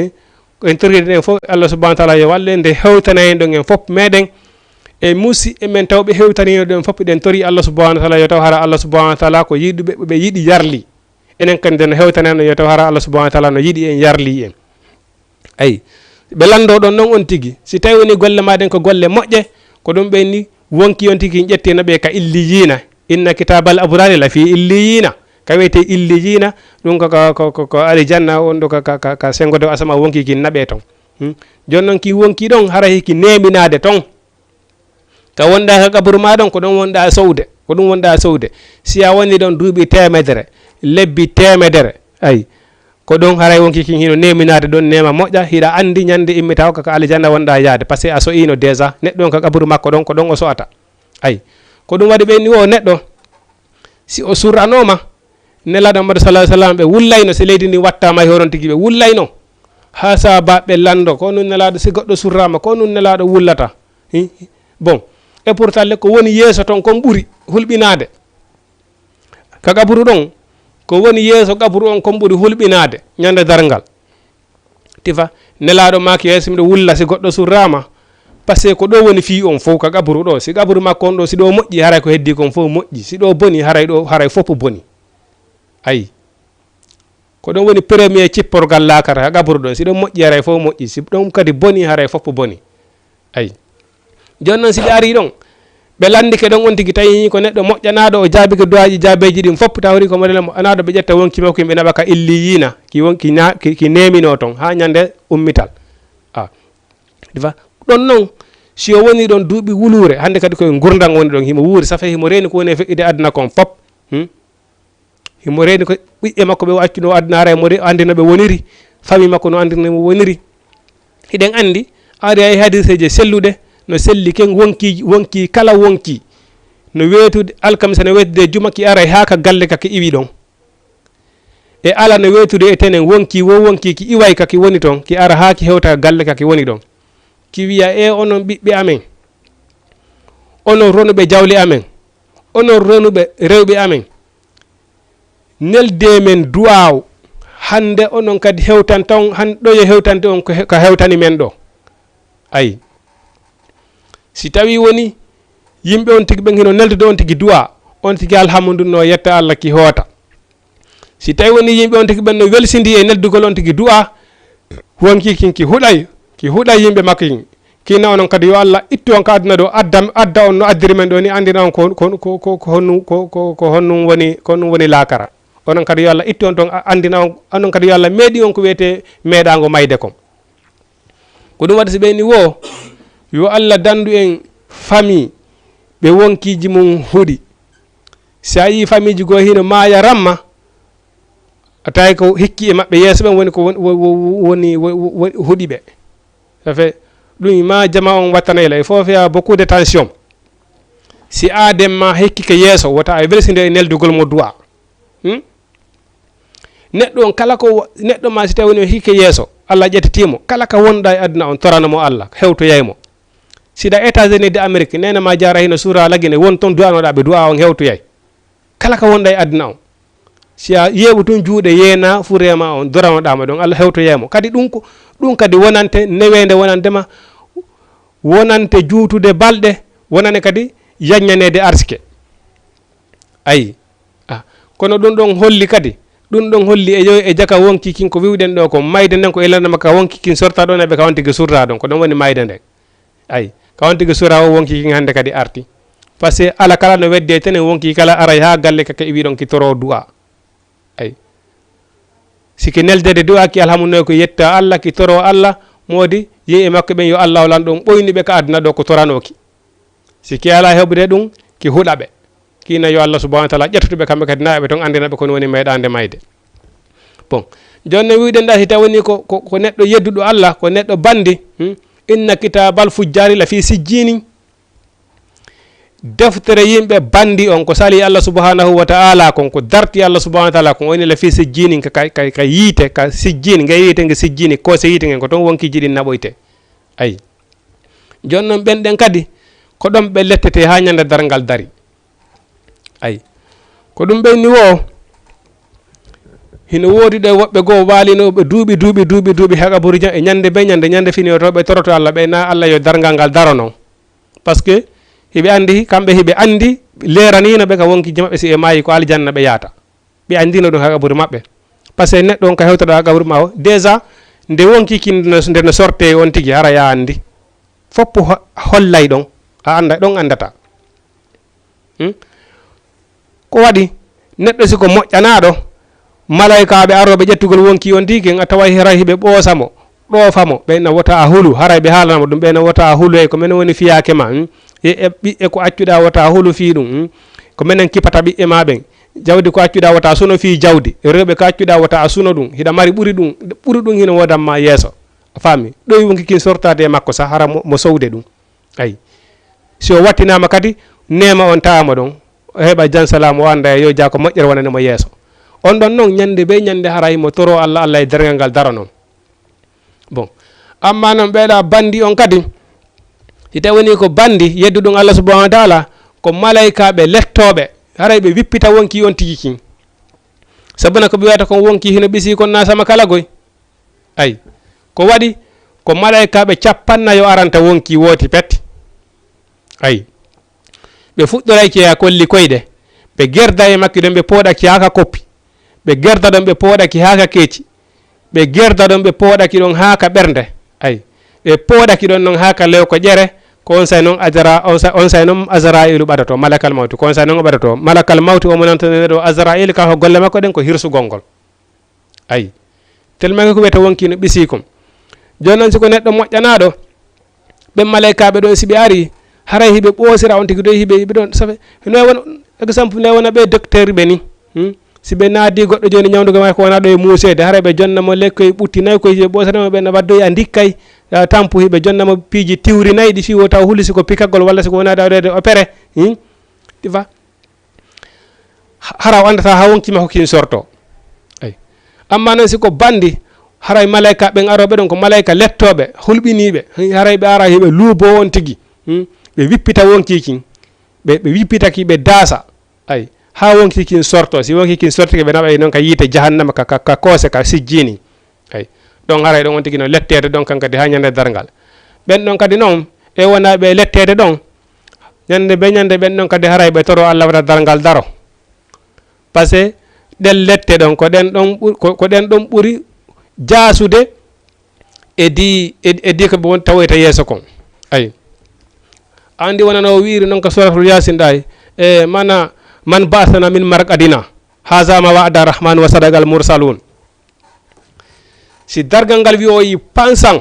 S1: en torriɗe ɗen fof Allah subhanahu wa ta'ala yo walle nde hewtana en ɗon en fof meɗen e musi emen taw ɓe hewtanino ɗen fof ɗen tori Allah subhanahu wa ta'ala yo taw hara Allah subhanahu wa ta'ala ko yiɗuɓe ɓe yiɗi yarli enen kandi no hewtaneno yo taw hara Allah subhanahu wa ta'ala no yiɗi en yarli en ayi ɓe lando ɗon noon on tigi si tawi woni golle maɗen ko golle moƴƴe ko ɗum ɓenni wonki on tigi ƴettino ɓe ka illiyina inna kitabal abrari la fi illiyina ka wiyete illiyina ɗum ko alijanna on ɗo ka sengode asama wonki ki naɓe ton joni noon ki wonki ɗon hara hiki neminade ton ka wonɗa ka kaburu ma ɗon ko ɗum wonɗa sowde ko ɗum wonɗa sowde si a woni ɗon duuɓi temedere lebbi temedere ayi ko ɗum haray wonki kin hino neminade ɗon nema moƴƴa hiɗa andi ñande immita ko alijanna wonɗa yaade par ce que a so'ino déjà neɗɗo on ka kaburu makko ɗon ko ɗon o so'ata ayi ko ɗum waɗi ɓenni o neɗɗo si o surranoma nelaɗo Muhammad sallallahu alaihi wasallam ɓe wullayno si leydi ndi wattama e horon tigi ɓe wullayno ha sabaɓe lando ko nun nelaɗo si goɗɗo surrama ko nun nelaɗo wullata bon et pourtant le ko woni yeeso ton kon ɓuuri hulɓinade ka kaburu ɗon ko woni yeeso kaburu on kon ɓuuri hulɓinade ñande dargal tifa nelaɗo maki yeeso mbiɗo wulla si goɗɗo surrama par ce que ko ɗo woni fi on fof ka kaburu ɗo si kaburu makko on ɗo si ɗo moƴƴi haray ko heddi kon fof moƴƴi si ɗo boni haray ɗo haray fof boni ayi ko ɗon woni premier cipporgal lakara ha kaburu ɗo si ɗon moƴƴi haray fof moƴƴi si ɗon kadi boni haray fof boni ayi joni noon si ɓe ari ɗon ɓe landike ɗon on tigi tawi ko neɗɗo moƴƴanaɗo o jaabike duwaji jaabeji ɗin fof tawri ko modele anaɗo ɓe ƴetta wonki makko yimɓe naɓa ka illiyina ki nemino ton ha ñande ummital difa ɗon noon si o woni ɗon duuɓi wulure hande kadi koye gurdam woni ɗon himo wuuri safa himo reeni ko woni e feƴƴide aduna kon fop himo reeni ko ɓiɓɓe makko ɓe accino aduna ara mo andi no ɓe woniri famille makko no andi no woniri hiɗen andi ari ay hadiseje selluɗe no selli ken wonki kala wonki no weetude alkamisa no weetude juma ki ara ha ka galle kaki iwi ɗon e ala no weetude e tenen wonki wo wonki ki iway kaki woni ton ki ara ha ki hewta galle kaki woni ɗon ki wiya e onon ɓiɓɓe amen onon ronuɓe jawle amen onon ronuɓe rewɓe amen nelde men duwaw hande onon kadi hewtanta on han ɗo yo hewtante on ko hewtani men ɗo ayi si tawi woni yimɓe on tigi ɓen hino neldude on tigi duwa on tigi alhamdulillah no yetta Allah ki hoota si tawi woni yimɓe on tigi ɓen no welsidi e neldugol on tigi duwa wonki kin ki huɗay yimɓe makko kin kina onon kadi yo Allah ittu on ka aduna ɗo adda on no addiri men ɗo ni andina on ko honnum woni lakara onon kadi yo Allah ittu on ton andina on onon kadi yo Allah meeɗi on ko wiyete meeɗago mayde kon ko ɗum waɗi so ɓeyni wo yo Allah dandu en famille ɓe wonkiji mum huuɗi si a yi famille ji goo hino maaya ramma a tawi ko hikki e maɓɓe yeeso ɓen woni ko woni huuɗi ɓe ça fait ɗum ma jama on wattanayla il faut faire beaucoup de tension si aadem ma hekki ke yeeso wota a welside e neldugol mo duwa neɗɗo on kala ko neɗɗo ma si tawi woni o hikki ke yeeso Allah ƴettatimo kala ka wonɗa e aduna on toranamo Allah hewtoyaymo sida États-Unis de Amérique nena ma jara hino sura lagine won ton duwanoɗa ɓe duwa on hewtoyay kala ka wonɗa e aduna on si a yeeɓu tun juuɗe yeena furema on doranoɗama ɗon Allah hewtoyaymo kadi ɗum kadi wonante newede wonandema wonante juutude balɗe wonane kadi yaññanede arsike ayi kono ɗum ɗon holli kadi ɗum ɗon holli e jaka wonki kin ko wiwɗen ɗo ko mayde nden ko elanama ka wonki kin sorta ɗon eɓe ka wontige surra ɗon ko ɗon woni mayde nden ayi ka wontige surra o wonki kin hannde kadi arti par ce que ala kala no wedde tenen wonki kala aray ha galle kaka wiɗon ki toro du'a ayi siki neldede du'a ki alhamdulillah ko yetta Allah ki toro Allah modi yi e makko ɓen yo Allah lan ɗon ɓoyni ɓe ka aduna ɗo ko toranoki siki ala heɓde ɗum ki huɗaɓe kina yo Allah subhanahu wa ta'ala ƴettuɓe kamɓe kadi naɓe ton andinaɓe kono woni meɗade mayde bon joni no wiɗen ɗa si tawoni ko neɗɗo yedduɗo Allah ko neɗɗo bandi inna kitabal fujjari la fi sijjini deftere yimɓe bandi on ko sali Allah subhanahu wa ta'ala kon ko darti Allah subhanahu wa ta'ala kon woni la fi sijjini ka yiite ka sijjini nga yiite nga sijjini ko se yiite ngen ko ton wonki jiɗi naɓoyte ayi joni noon ɓenɗen kadi ko ɗon ɓe lettete ha ñande dargal dari ayi ko ɗum ɓenni wo hino woodi ɗo woɓɓe goo waalinoɓe duuɓi haqaburi e ñande fini o to ɓe toroto Allah ɓe na Allah yo dargal ngal daro noon par ce que hiɓe andi kamɓe hiɓe andi leranino ɓe ka wonki maɓɓe si e maayi ko aljanna ɓe yaata ɓe andino ɗum haqaburi maɓɓe par ce que neɗɗo on ka hewtoɗo haqaburi ma o déjà nde wonki kin nde no sorte on tigi hara ya andi foppu hollay ɗon a anda ɗon andata ko waɗi neɗɗo siko moƴƴanaɗo malaikaɓe aroɓe ƴettugol wonki on tigi a tawa hara hiɓe ɓoosamo ɗoofamo ɓeyna wota a hulu haray ɓe haalanamo ɗum ɓeyna wota a hulu ko minen woni fiyake ma e ɓiɓɓe ko accuɗa wota hulu fi ɗum ko minen kipata ɓiɓɓe ma ɓen jawdi ko accuɗa wota suno fi jawdi rewɓe ko accuɗa wota a suno ɗum hiɗa mari ɓuri ɗum hino wodanma yeeso a faami ɗoy wonki kin sortade e makko sah hara mo sowde ɗum ayi si o wattinama kadi nema on tawama ɗon o heɓa jan salam o anda yo jako moƴƴere wonanemo yeeso on ɗon noon ñande be ñande haray mo toro Allah e dergal ngal daro noon bon amma noon ɓeeɗa bandi on kadi si tawini ko bandi yedduɗum Allah subhanahu wa ta'ala ko malaikaɓe lettoɓe haray ɓe wippita wonki on tigi kin sabuna ko ɓe wiyata kon wonki hino ɓisi kon nasama kala goy ayi ko waɗi ko malaikaɓe 50 aranta wonki wooti pet ayi ɓe fuɗɗorayki ha kolli koyɗe ɓe gerda e makki ɗon ɓe pooɗaki haka koppi ɓe gerda ɗon ɓe pooɗaki haka keeci ɓe gerda ɗon ɓe pooɗaki ɗon haka ɓernde ayi ɓe pooɗaki ɗon noon haka lew ko ƴere ko on say noon on say noon azrailu ɓadato malakal mawti ko on say noon o ɓadato malakal mawti omo nantaneɗo azrail ka ko golle makko ɗen ko hirsugol ngol ayi tellement ko wiyata wonki no ɓisi kom joni noon siko neɗɗo moƴƴanaɗo ɓen malaikaɓe ɗo siɓe ari haray hiɓe ɓoosira on tigi ɗo hiɓe ɗon safe no won exemple ne wona ɓe docteur ɓe ni si ɓe naadi goɗɗo joni ñawdugo ma ko wona ɗo e muusede haray ɓe jonnamo lekkoye ɓutti nayyi koye hiɓe ɓoosatamo ɓe no waddoyi a dikkay tampu hiɓe jonnamo piiji tiwri nayyi ɗi fiwo taw hulisi ko pikagol walla siko wona dawrede opéré ɗifa hara o andata ha wonkima ko kin sorto ay amma noon siko bandi haray malaika ɓen aroɓe ɗon ko malaika lettoɓe hulɓiniɓe haray ɓe ara hiɓe luubo on tigi ɓe wippita wonki kin ɓe wippitaki ɓe daasa ay ha wonki kin sorto si wonki kin sortike ɓe naɓay noon ka yiite jahannama ka koose ka sijjini ay ɗon haray ɗon on tigi no lettede ɗon kan kadi ha ñande dargal ɓen ɗon kadi noon e wona ɓe lettede ɗon ñande ɓe ñande ɓen ɗon kadi haray ɓe toro Allah waɗa dargal daro par ce que ɗen lette ɗon ko ɗen ɗon ɓuri jaasude e di ko ɓe tawoyta yeeso kon ay andi wonano wiiri noon ko suratul yasin ɗay e mana man basana min marqadina haza ma wa'ada rahman wa sadagal mursalun si dargal ngal wi o yi pansan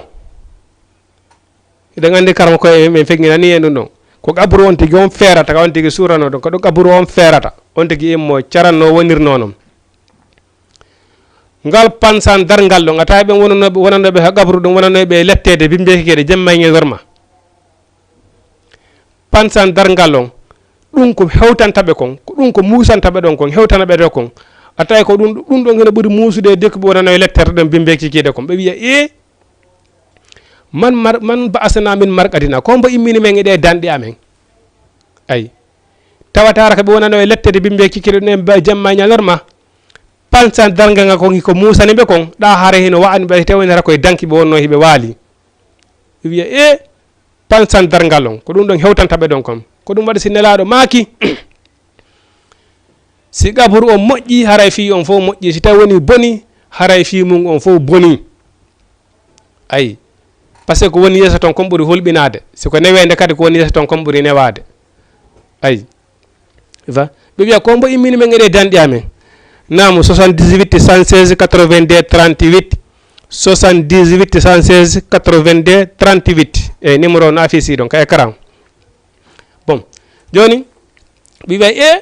S1: eɗen andi karama koye min feŋŋinani e ɗum ɗon ko qabru on tigi on feerata ka on tigi surano ɗon ko ɗo qabru on feerata on tigi immo caranno wonirno noon ngal pansan dargal ɗon a tawi ɓen wonanoɓe ha qabru ɗum wonanoɓe lettede bimbekekeɗe jemmayŋe dorma pansan dargal on ɗum ko hewtantaɓe kon ko ɗum ko musantaɓe ɗon kon hewtanaɓe ɗo kon a tawi ko ɗum ɗon heno ɓuri muusude e dekkuɓe wonano e letterte ɗon bimbekikiɗe kon ɓe wiya e man ba asana min marqadina ko mbo immini men eɗe danɗe amen ayi tawatara ko ɓe wonano e lettede bimbekikiɗe ɗon e jamma ñalorma pansan dargal ngal kon ko musani ɓe kon ɗa haare heno wa'ani ɓe tewonera koye danki ɓe wonno hiɓe waali ɓe wiya e pansan dargal on ko ɗum ɗon hewtantaɓe ɗon kon ko ɗum waɗi si nelaɗo maaki si gabru on moƴƴi haray fi on fof moƴƴi si tawi woni boni haray fi mum on fof boni ayi par ce que ko woni yeeso ton kon ɓuri hulɓinade siko newede kadi ko woni yeeso ton kon ɓuri newade ayi va ɓe wiya ko mbo immini men eɗe danɗi amen namu 78 116 82 38 78 116 82 38 e numéro no affici ɗon ka écran bon joni ɓe wiya e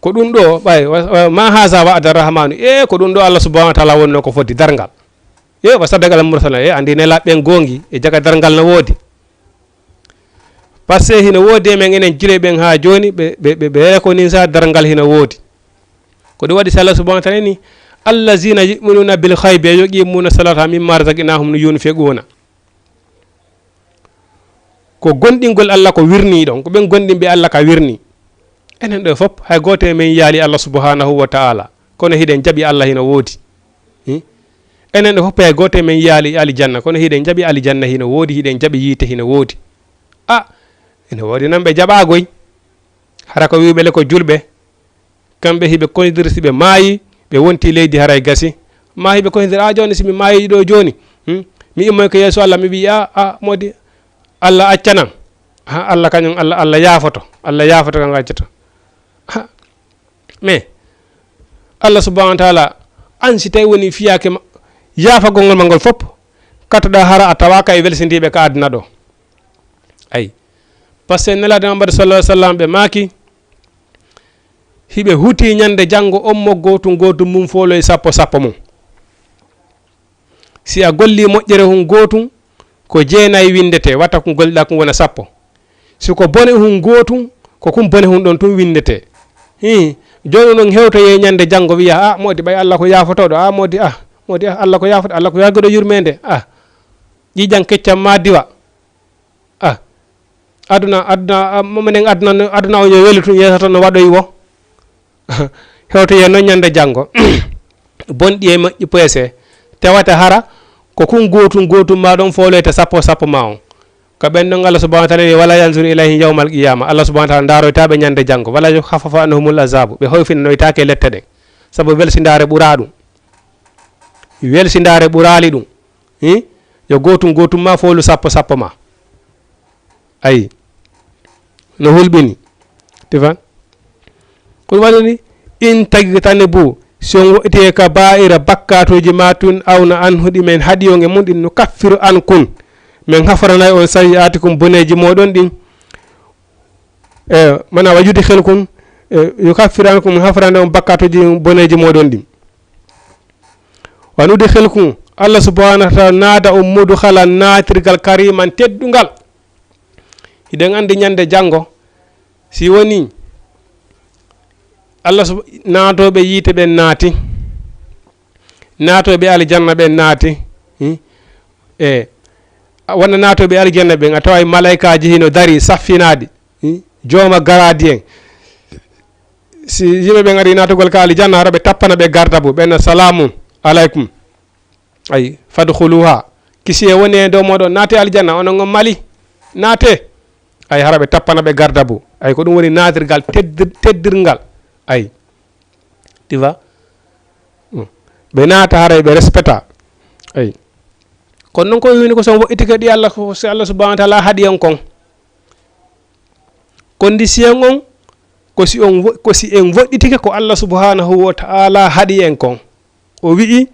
S1: ko ɗum ɗo ɓay ma hasa wa adarrahmanu e ko ɗum ɗo Allah subhanahu wa taala wonno ko foddi dargal e wa sadagal mursala e andi ne laɓɓen gongi e jaga dargal no woodi par ce que hino woodi men enen jile ɓen ha joni ɓe ko nin sa dargal hino woodi ko ɗum waɗi so Allah subhanahu wa taala ni allazina yuminuna bil khaybi yuqimuna salata mimma razaqnahum no yunfiquna ko gondingol Allah ko wirni ɗon ko ɓen gondimɓe Allah ka wirni enen ɗo fof hay goto men yaali Allah subhanahu wa ta'ala kono hiɗen jaɓi Allah hino woodi enen ɗo fof hay goto men yaali aljanna kono hiɗen jaɓi aljanna hino woodi hiɗen jaɓi yiite hino woodi ene woodi nan ɓe jaɓagoy hara ko wiɓele ko julɓe kamɓe hiɓe kondirsi ɓe maayi ɓe wonti leydi haray gasi ma hiɓe kondir joni simi maayi ɗo joni mi immoy ko yeeso Allah mi wi modi Allah accanam Allah kañum Allah yaafoto kan accato mais Allah subhanahu wa taala an si tawi woni fiyake yaafagol ngol ma ngol fopp kattoɗa hara a tawaka e welsindiɓe ka aduna ɗo ayi par ce que nelaade Muhammad sallallahu alaihi wasallam ɓe maaki hiɓe huti ñande janngo on mo gootum mum folo e sappo mum si a golli moƴƴere hun gootum ko jeenayi windete watta ko golliɗa ko wona sappo siko bone hun gootum ko kum bone hun ɗon tum windete joni noon hewtoye ñande janngo wiya modi ɓay Allah ko yafotoɗo modi Allah ko yafoto Allah ko yagoɗo yurmede ƴiƴan keccam ma diwa aduna momenen aduna o yo weli tun yeeso toon no waɗoy wo hewtoye noon ñande janngo bonɗi e moƴƴi peese tewata hara ko kum gootum ma ɗon foloyte sappo ma on ko ɓen ɗon Allah subhanahu wa taala wala yanzuru ilayhi yawmal qiyama Allah subhanahu wa taala ndaroytaɓe ñande janngo wala yukhaffafu anhumul azabu ɓe hoyfinanoytake lette ɗen saabu welsindare ɓura ɗum welsindare ɓurali ɗum yo gootum ma folu sappo ma ayi no hulɓini tifan ko waɗani in tagitane bu si on woɗɗiti ka ba'ira bakkatuji matun awna an huɗi men haɗiyoge mum ɗin no kaffiru an kun min hafranay on sayi'ati kum boneji moɗon ɗin mana wajude hel kun yo kaffiru an kum hafrande on bakkatuji boneji moɗon ɗin wanude hel kun Allah subhanahu wa ta'ala naada on mudu halan natirgal kariman teddungal hiɗen andi ñande janngo si woni Allah naatoɓe yiite ɓen naati naatoɓe aljanna ɓen naati wonno naatoɓe aljanna ɓen a tawa malaikaji hino dari saffinadi jooma garadi en si yimɓe ɓen ari naatugol ka aljanna hara ɓe tappana ɓe garda bo ɓen salamu aleykum ay fadkhuluha kisi e woni e dow moɗon naate aljanna onon on mali naate ay hara ɓe tappana ɓe garda bo ay ko ɗum woni naatirgal teddirgal ay tu vois ɓe naata haray ɓe respecta ay kono noon ko wini ko son woɗɗitike ɗi Allah si Allah subhanahu wa taala haaɗi en kon condition on ko si en woɗɗitike ko Allah subhanahu wa taala haaɗi en kon o wi'i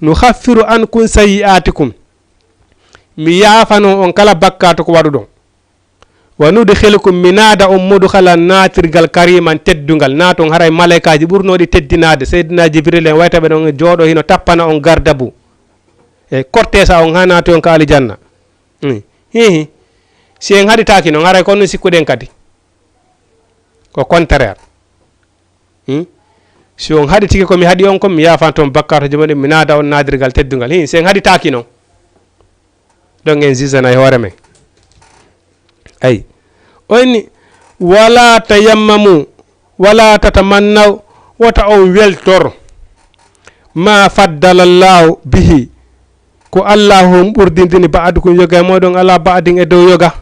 S1: no haffiru an kun sayi'atikum mi yaafano on kala bakkato ko waɗu ɗon wanude helkum mi naada on modu hala naatirgal kariman teddungal naaton haray malaikaji ɓurnoɗi teddinade seydina jibril en waytaɓe ɗon jooɗo hino tappana on gardabu e cortesa on ha naati on ka alijanna hihi si en haɗitaki noon haray kono sikkuɗen kadi ko contraire si on haɗitiki komi haɗi on kom mi yaafan toon bakkato jumaɗum mi naada on naadirgal teddungal si en haɗitaki noon ɗon en jisana e hoore men ay oyni wala tayammamu wala tatamannaw wota on weltor ma faddalallahu bihi ko Allahu ɓurdindini ba'dukum yoga moɗon ala ba'din e dow yoga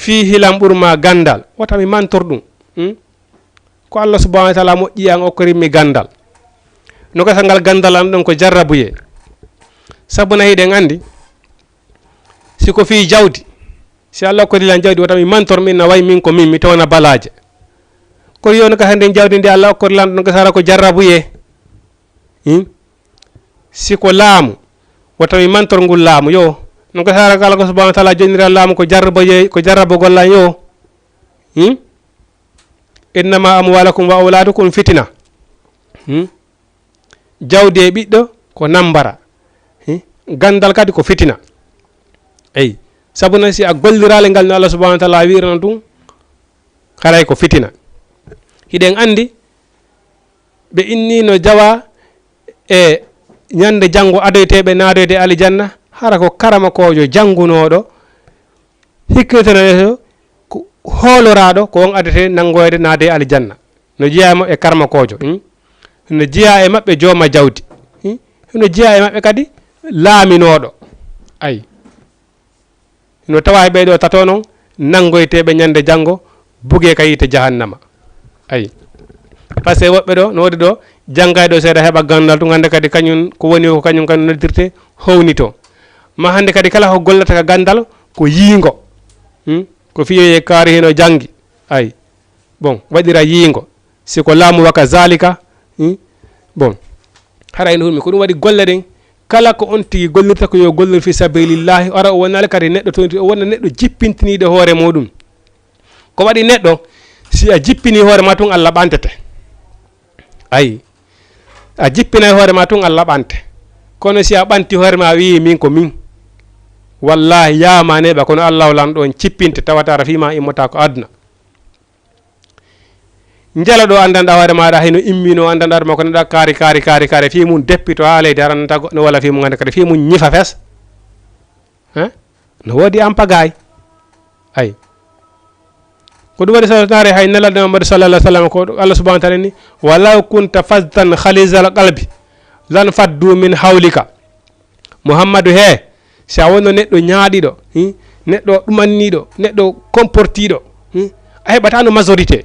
S1: fi hilam ɓurma gandal wata mi mantor ɗum ko Allah subhanahu wa ta'ala moƴƴi an okkori mi gandal no gasa ngal gandal an ɗon ko jarrabuye sabu na hiɗen andi siko fi jawdi si Allah okkori lan jawdi wata mi mantor min na way min ko min mi tawna balaje ko yo no gasa nden jawdi ndi Allah okkori lan ɗon gasara ko jarrabuye siko laamu wata mi mantor ngul laamu yo no gasara ko Allah subhanahu wa ta'ala jonira laamu ko jarrabugol lan yo innama amwalakum wa awladukum fitina jawde ɓiɗɗo ko nambara gandal kadi ko fitina eyi sabuna si a gollirale ngal no Allah subhanahu wa ta'ala wirana ɗum haray ko fitina hiɗen andi ɓe inni no jawa e ñande janngo adoyteɓe naadoyde alijanna hara ko karama kojo jangunoɗo hikkitenoɗo ko hooloraɗo ko on adete nangoyde naade alijanna no jeyama e karama kojo no jeeya e maɓɓe jooma jawdi no jeeya e maɓɓe kadi laaminoɗo ayi no tawa ɓeɗo tato noon nangoyteɓe ñande janngo buge ka yite jahannama ayi par ce que woɓɓe ɗo no waɗi ɗo janggayɗo seeɗa heɓa gandal ɗum hannde kadi kañum ko woni ko kañum kadi noddirte howni to ma hannde kadi kala ko gollata ka gandal ko yiingo ko fiyoye kaari heno janggi ay bon waɗira yiingo siko laamu waka zalika bon hara ene hulmi ko ɗum waɗi golle ɗen kala ko on tigi gollirta ko yo gollir fi sabilillahi ora o wonale kadi neɗɗo tonti o wonna neɗɗo jippintiniɗo hoore muɗum ko waɗi neɗɗo si a jippini hoore ma tun Allah ɓantete ayi a jippinay hoore ma tun Allah ɓante kono si a ɓanti hoore ma wi min ko min wallahi yamaneɓa kono Allah lan ɗon cippinte tawata rafima immota ko aduna jala ɗo andanɗa hoore maɗa hayno immino andanɗa ɗuma ko neɗɗa kaari fi mum deppito ha leydi arannata goɗɗo walla fi mum hande kadi fi mum ñifa fes no woodi ampagay ay ko ɗum waɗi sotare hay nelaɗo Muhammad sallallahu alaihi wasallam ko Allah subhanahu wa ta'ala ni walaw kunta fazdan khalizal qalbi lan faddu min hawlika Muhammadu he si a wonno neɗɗo ñaaɗiɗo neɗɗo ɗumanniɗo neɗɗo comportiɗo a heɓatano majorité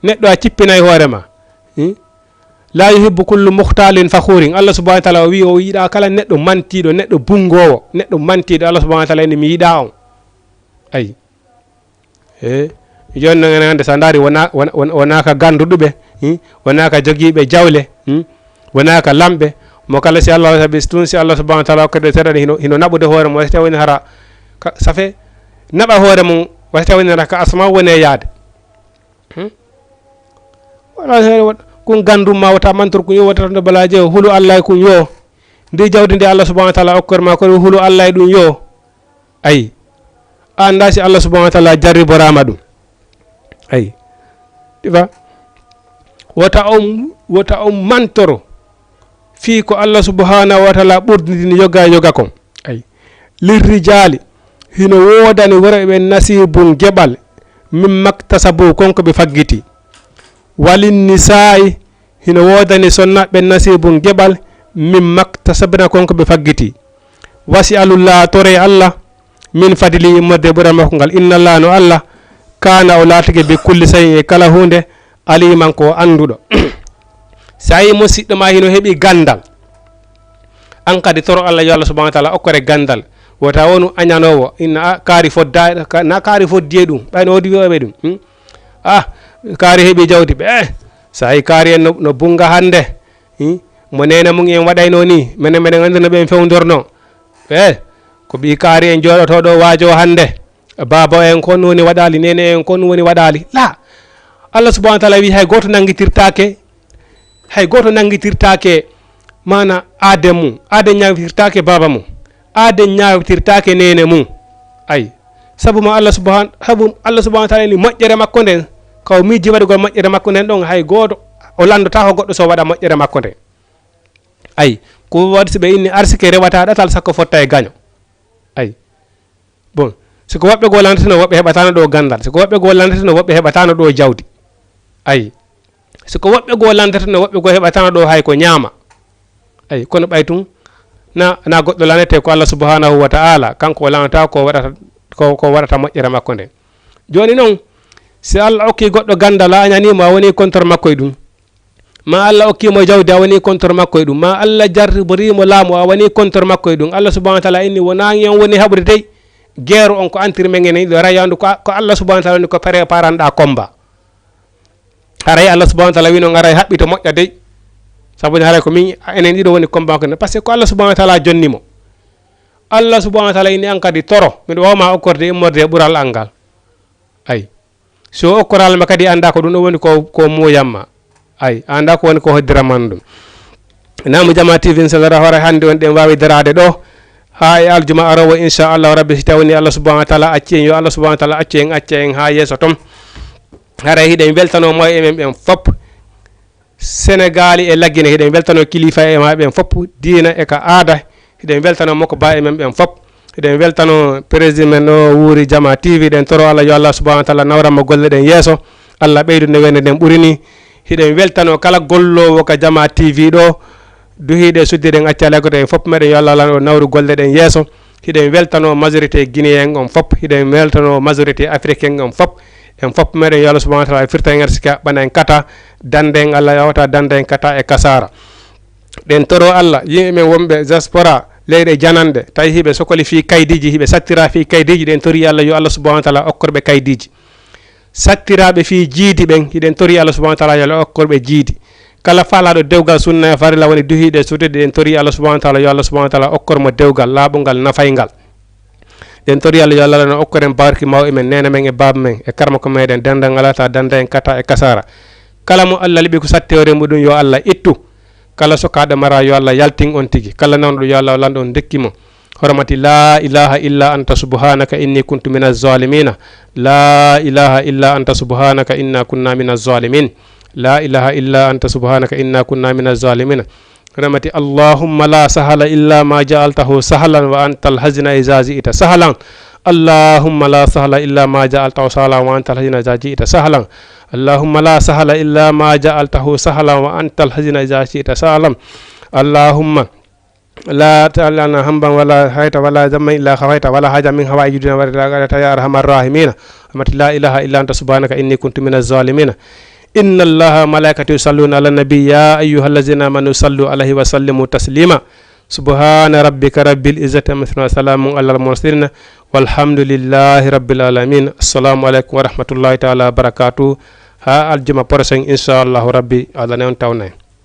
S1: neɗɗo a cippinayi hoorema la yuhibbu kullu muhtalin fakhurin Allah subhanahu wa ta'ala o wi o yiɗa kala neɗɗo mantiɗo neɗɗo bungowo neɗɗo mantiɗo Allah subhanahu wa ta'ala eni mi yiɗa on ayi joni noon hande sa daari wonaka ganduɗuɓe wonaka joguiɓe jawle wonaka lamɓe mo kala si Allah sabi tun si Allah subhanahu wa ta'ala hokkede seeɗa hino naɓude hoore mum wasi tawini hara ça fait naɓa hoore mum wasi tawini hara ka asma woni e yaade wala kun gandum ma wata mantor kun yo wata to balaje hulu Allah kun yo ndi jawdi ndi Allah subhanahu wa ta'ala okkor ma ko hulu Allah ɗum yo ayi anda si Allah subhanahu wa ta'ala jarriborama ɗum ayi difa wata on mantoro fi ko Allah subhanahu wa ta'ala ɓurdidini yoga kon ay lirrijali hino wodani worɓe nasibun geɓal min maktasabu konko ɓe faggiti walin nisa'i hino wodani sonnaɓe nasibun geɓal min maktasabna konko ɓe faggiti wasi alullah tore Allah min fadili immorde ɓura makko ngal inna Allah no Allah kana o latige be kulli sayin e kala hunde aliman ko anduɗo sa yi musidɗo ma hino heɓi gandal an kadi toro Allah yo Allah subhanahu wa ta'ala okkore gandal wota wonu añanowo inna kaari fodda na kaari foddiye ɗum ɓayno wodi wiyoɓe ɗum kaari heeɓi jawdi ɓe sa yi kaari en no bunga hande mo nena mum en waɗayno ni meɗen andi no ɓe en fewdorno ko ɓi kaari en jooɗotoɗo waajo hande baba en kon woni waɗali nene en kon woni waɗali la Allah subhanahu wa ta'ala wi hay goto nangitirtake mana aade mum aade ñawitirtake baba mum aade ñawitirtake nene mum ay sabu Allah subhanahu wa ta'ala ni moƴƴere makko nden kaw miji waɗugol moƴƴere makko nden ɗon hay goto o landota ko goɗɗo so waɗa moƴƴere makko nden ay ko waɗi so ɓe inni arsike rewata ɗatal sakko fotta e gaño ay bon siko woɓɓe go landata no woɓɓe heɓatano ɗo gandal siko woɓɓe go landata no woɓɓe heɓatano ɗo jawdi ay siko woɓɓe go landata no woɓɓe go heɓatano ɗo hay ko ñaama ay kono ɓay tun na goddo lanete ko Allah subhanahu wa ta'ala kanko lanata ko wadata ko wadata mojjere makko nde joni non si Allah okki goddo gandal a ñanima woni contre makko dum ma Allah okki mo jawdi a woni contre makko dum ma Allah jarriborimo laamu a woni contre makko dum Allah subhanahu wa ta'ala inni wona yon woni habude tay guerre on ko antir men ngene do rayandu ko Allah subhanahu wa ta'ala ni ko préparanda combat haray Allah subhanahu wa ta'ala wino ngaray habbito mojja dey sabu haray ko min enen dido woni combat ko parce que ko Allah subhanahu wa ta'ala jonnimo Allah subhanahu wa ta'ala inni an kadi toro mi wawma okkorde immorde bural angal ay so okkoral ma kadi anda ko dum woni ko moyamma ay anda ko woni ko hoddira man dum namu jama tv inshallah hore hande on den wawi darade do ha e aljuma arawo inshallah rabbi tawni Allah subhanahu wa ta'ala acci yo Allah subhanahu wa ta'ala acci en ha yeso tom hare hiden weltano moy en fop Senegal e laggine hiden weltano kilifa e mabbe fop diina e ka aada hiden weltano moko ba e men fop hiden weltano president no wuri jama tv den toro Allah yo Allah subhanahu wa ta'ala nawrama golle den yeso Allah beydu ne wende den burini hiden weltano kala gollowo ka jama tv do duhide suddiden accale ko den fop meden yo Allah lan nawru golle den yeso hiden weltano majorité guinéen on fop hiden weltano majorité africain on fop en fop meden yo Allah subhanahu wa ta'ala firta ngersika banen kata danden Allah yawata danden kata e kasara den toro Allah yimbe wombe diaspora leyde janande tay hibe sokoli fi kaydiji hibe sattira fi kaydiji den tori Allah yo Allah subhanahu wa ta'ala okkorbe kaydiji sattirabe fi jiidi ben hiden tori Allah subhanahu wa ta'ala yo okkorbe jiidi kala falado dewgal sunna farila woni duhide sutude den tori Allah subhanahu wa ta'ala yo Allah subhanahu wa ta'ala okkormo dewgal labungal nafaygal den tori Allah yo Allah no okkoren barki maw e men nena men e bab men e karma ko meden dandangal ta danda en kata e kasara kala mo Allah libi ko sattewre mudun yo Allah ittu kala sokade mara yo Allah yalting on tigi kala nawdo yo Allah landon dekkimo hormati la ilaha illa anta subhanaka inni kuntu minaz zalimin la ilaha illa anta subhanaka inna kunna minaz zalimin la ilaha illa anta subhanaka inna kunna minaz zalimin hormati allahumma la sahala illa ma ja'altahu sahlan wa antal hazina iza ji'ta sahlan اللهم لا سهل إلا ما جعلته سهلا وأنت الحزين إذا جئت سهلا اللهم لا سهل إلا ما جعلته سهلا وأنت الحزين إذا جئت سهلا اللهم لا تعلنا همبا ولا حيت ولا ذم إلا خويت ولا حاجة من هواي جدنا ولا يا أرحم الراحمين لا إله إلا أنت سبحانك إني كنت من الظالمين إن الله ملائكته يصلون على النبي يا أيها الذين آمنوا صلوا عليه وسلموا تسليما سبحان ربك رب العزة عما وسلام على المرسلين والحمد لله رب العالمين السلام عليكم ورحمة الله تعالى وبركاته ها الجمعة برسين إن شاء الله ربي على نون تاونين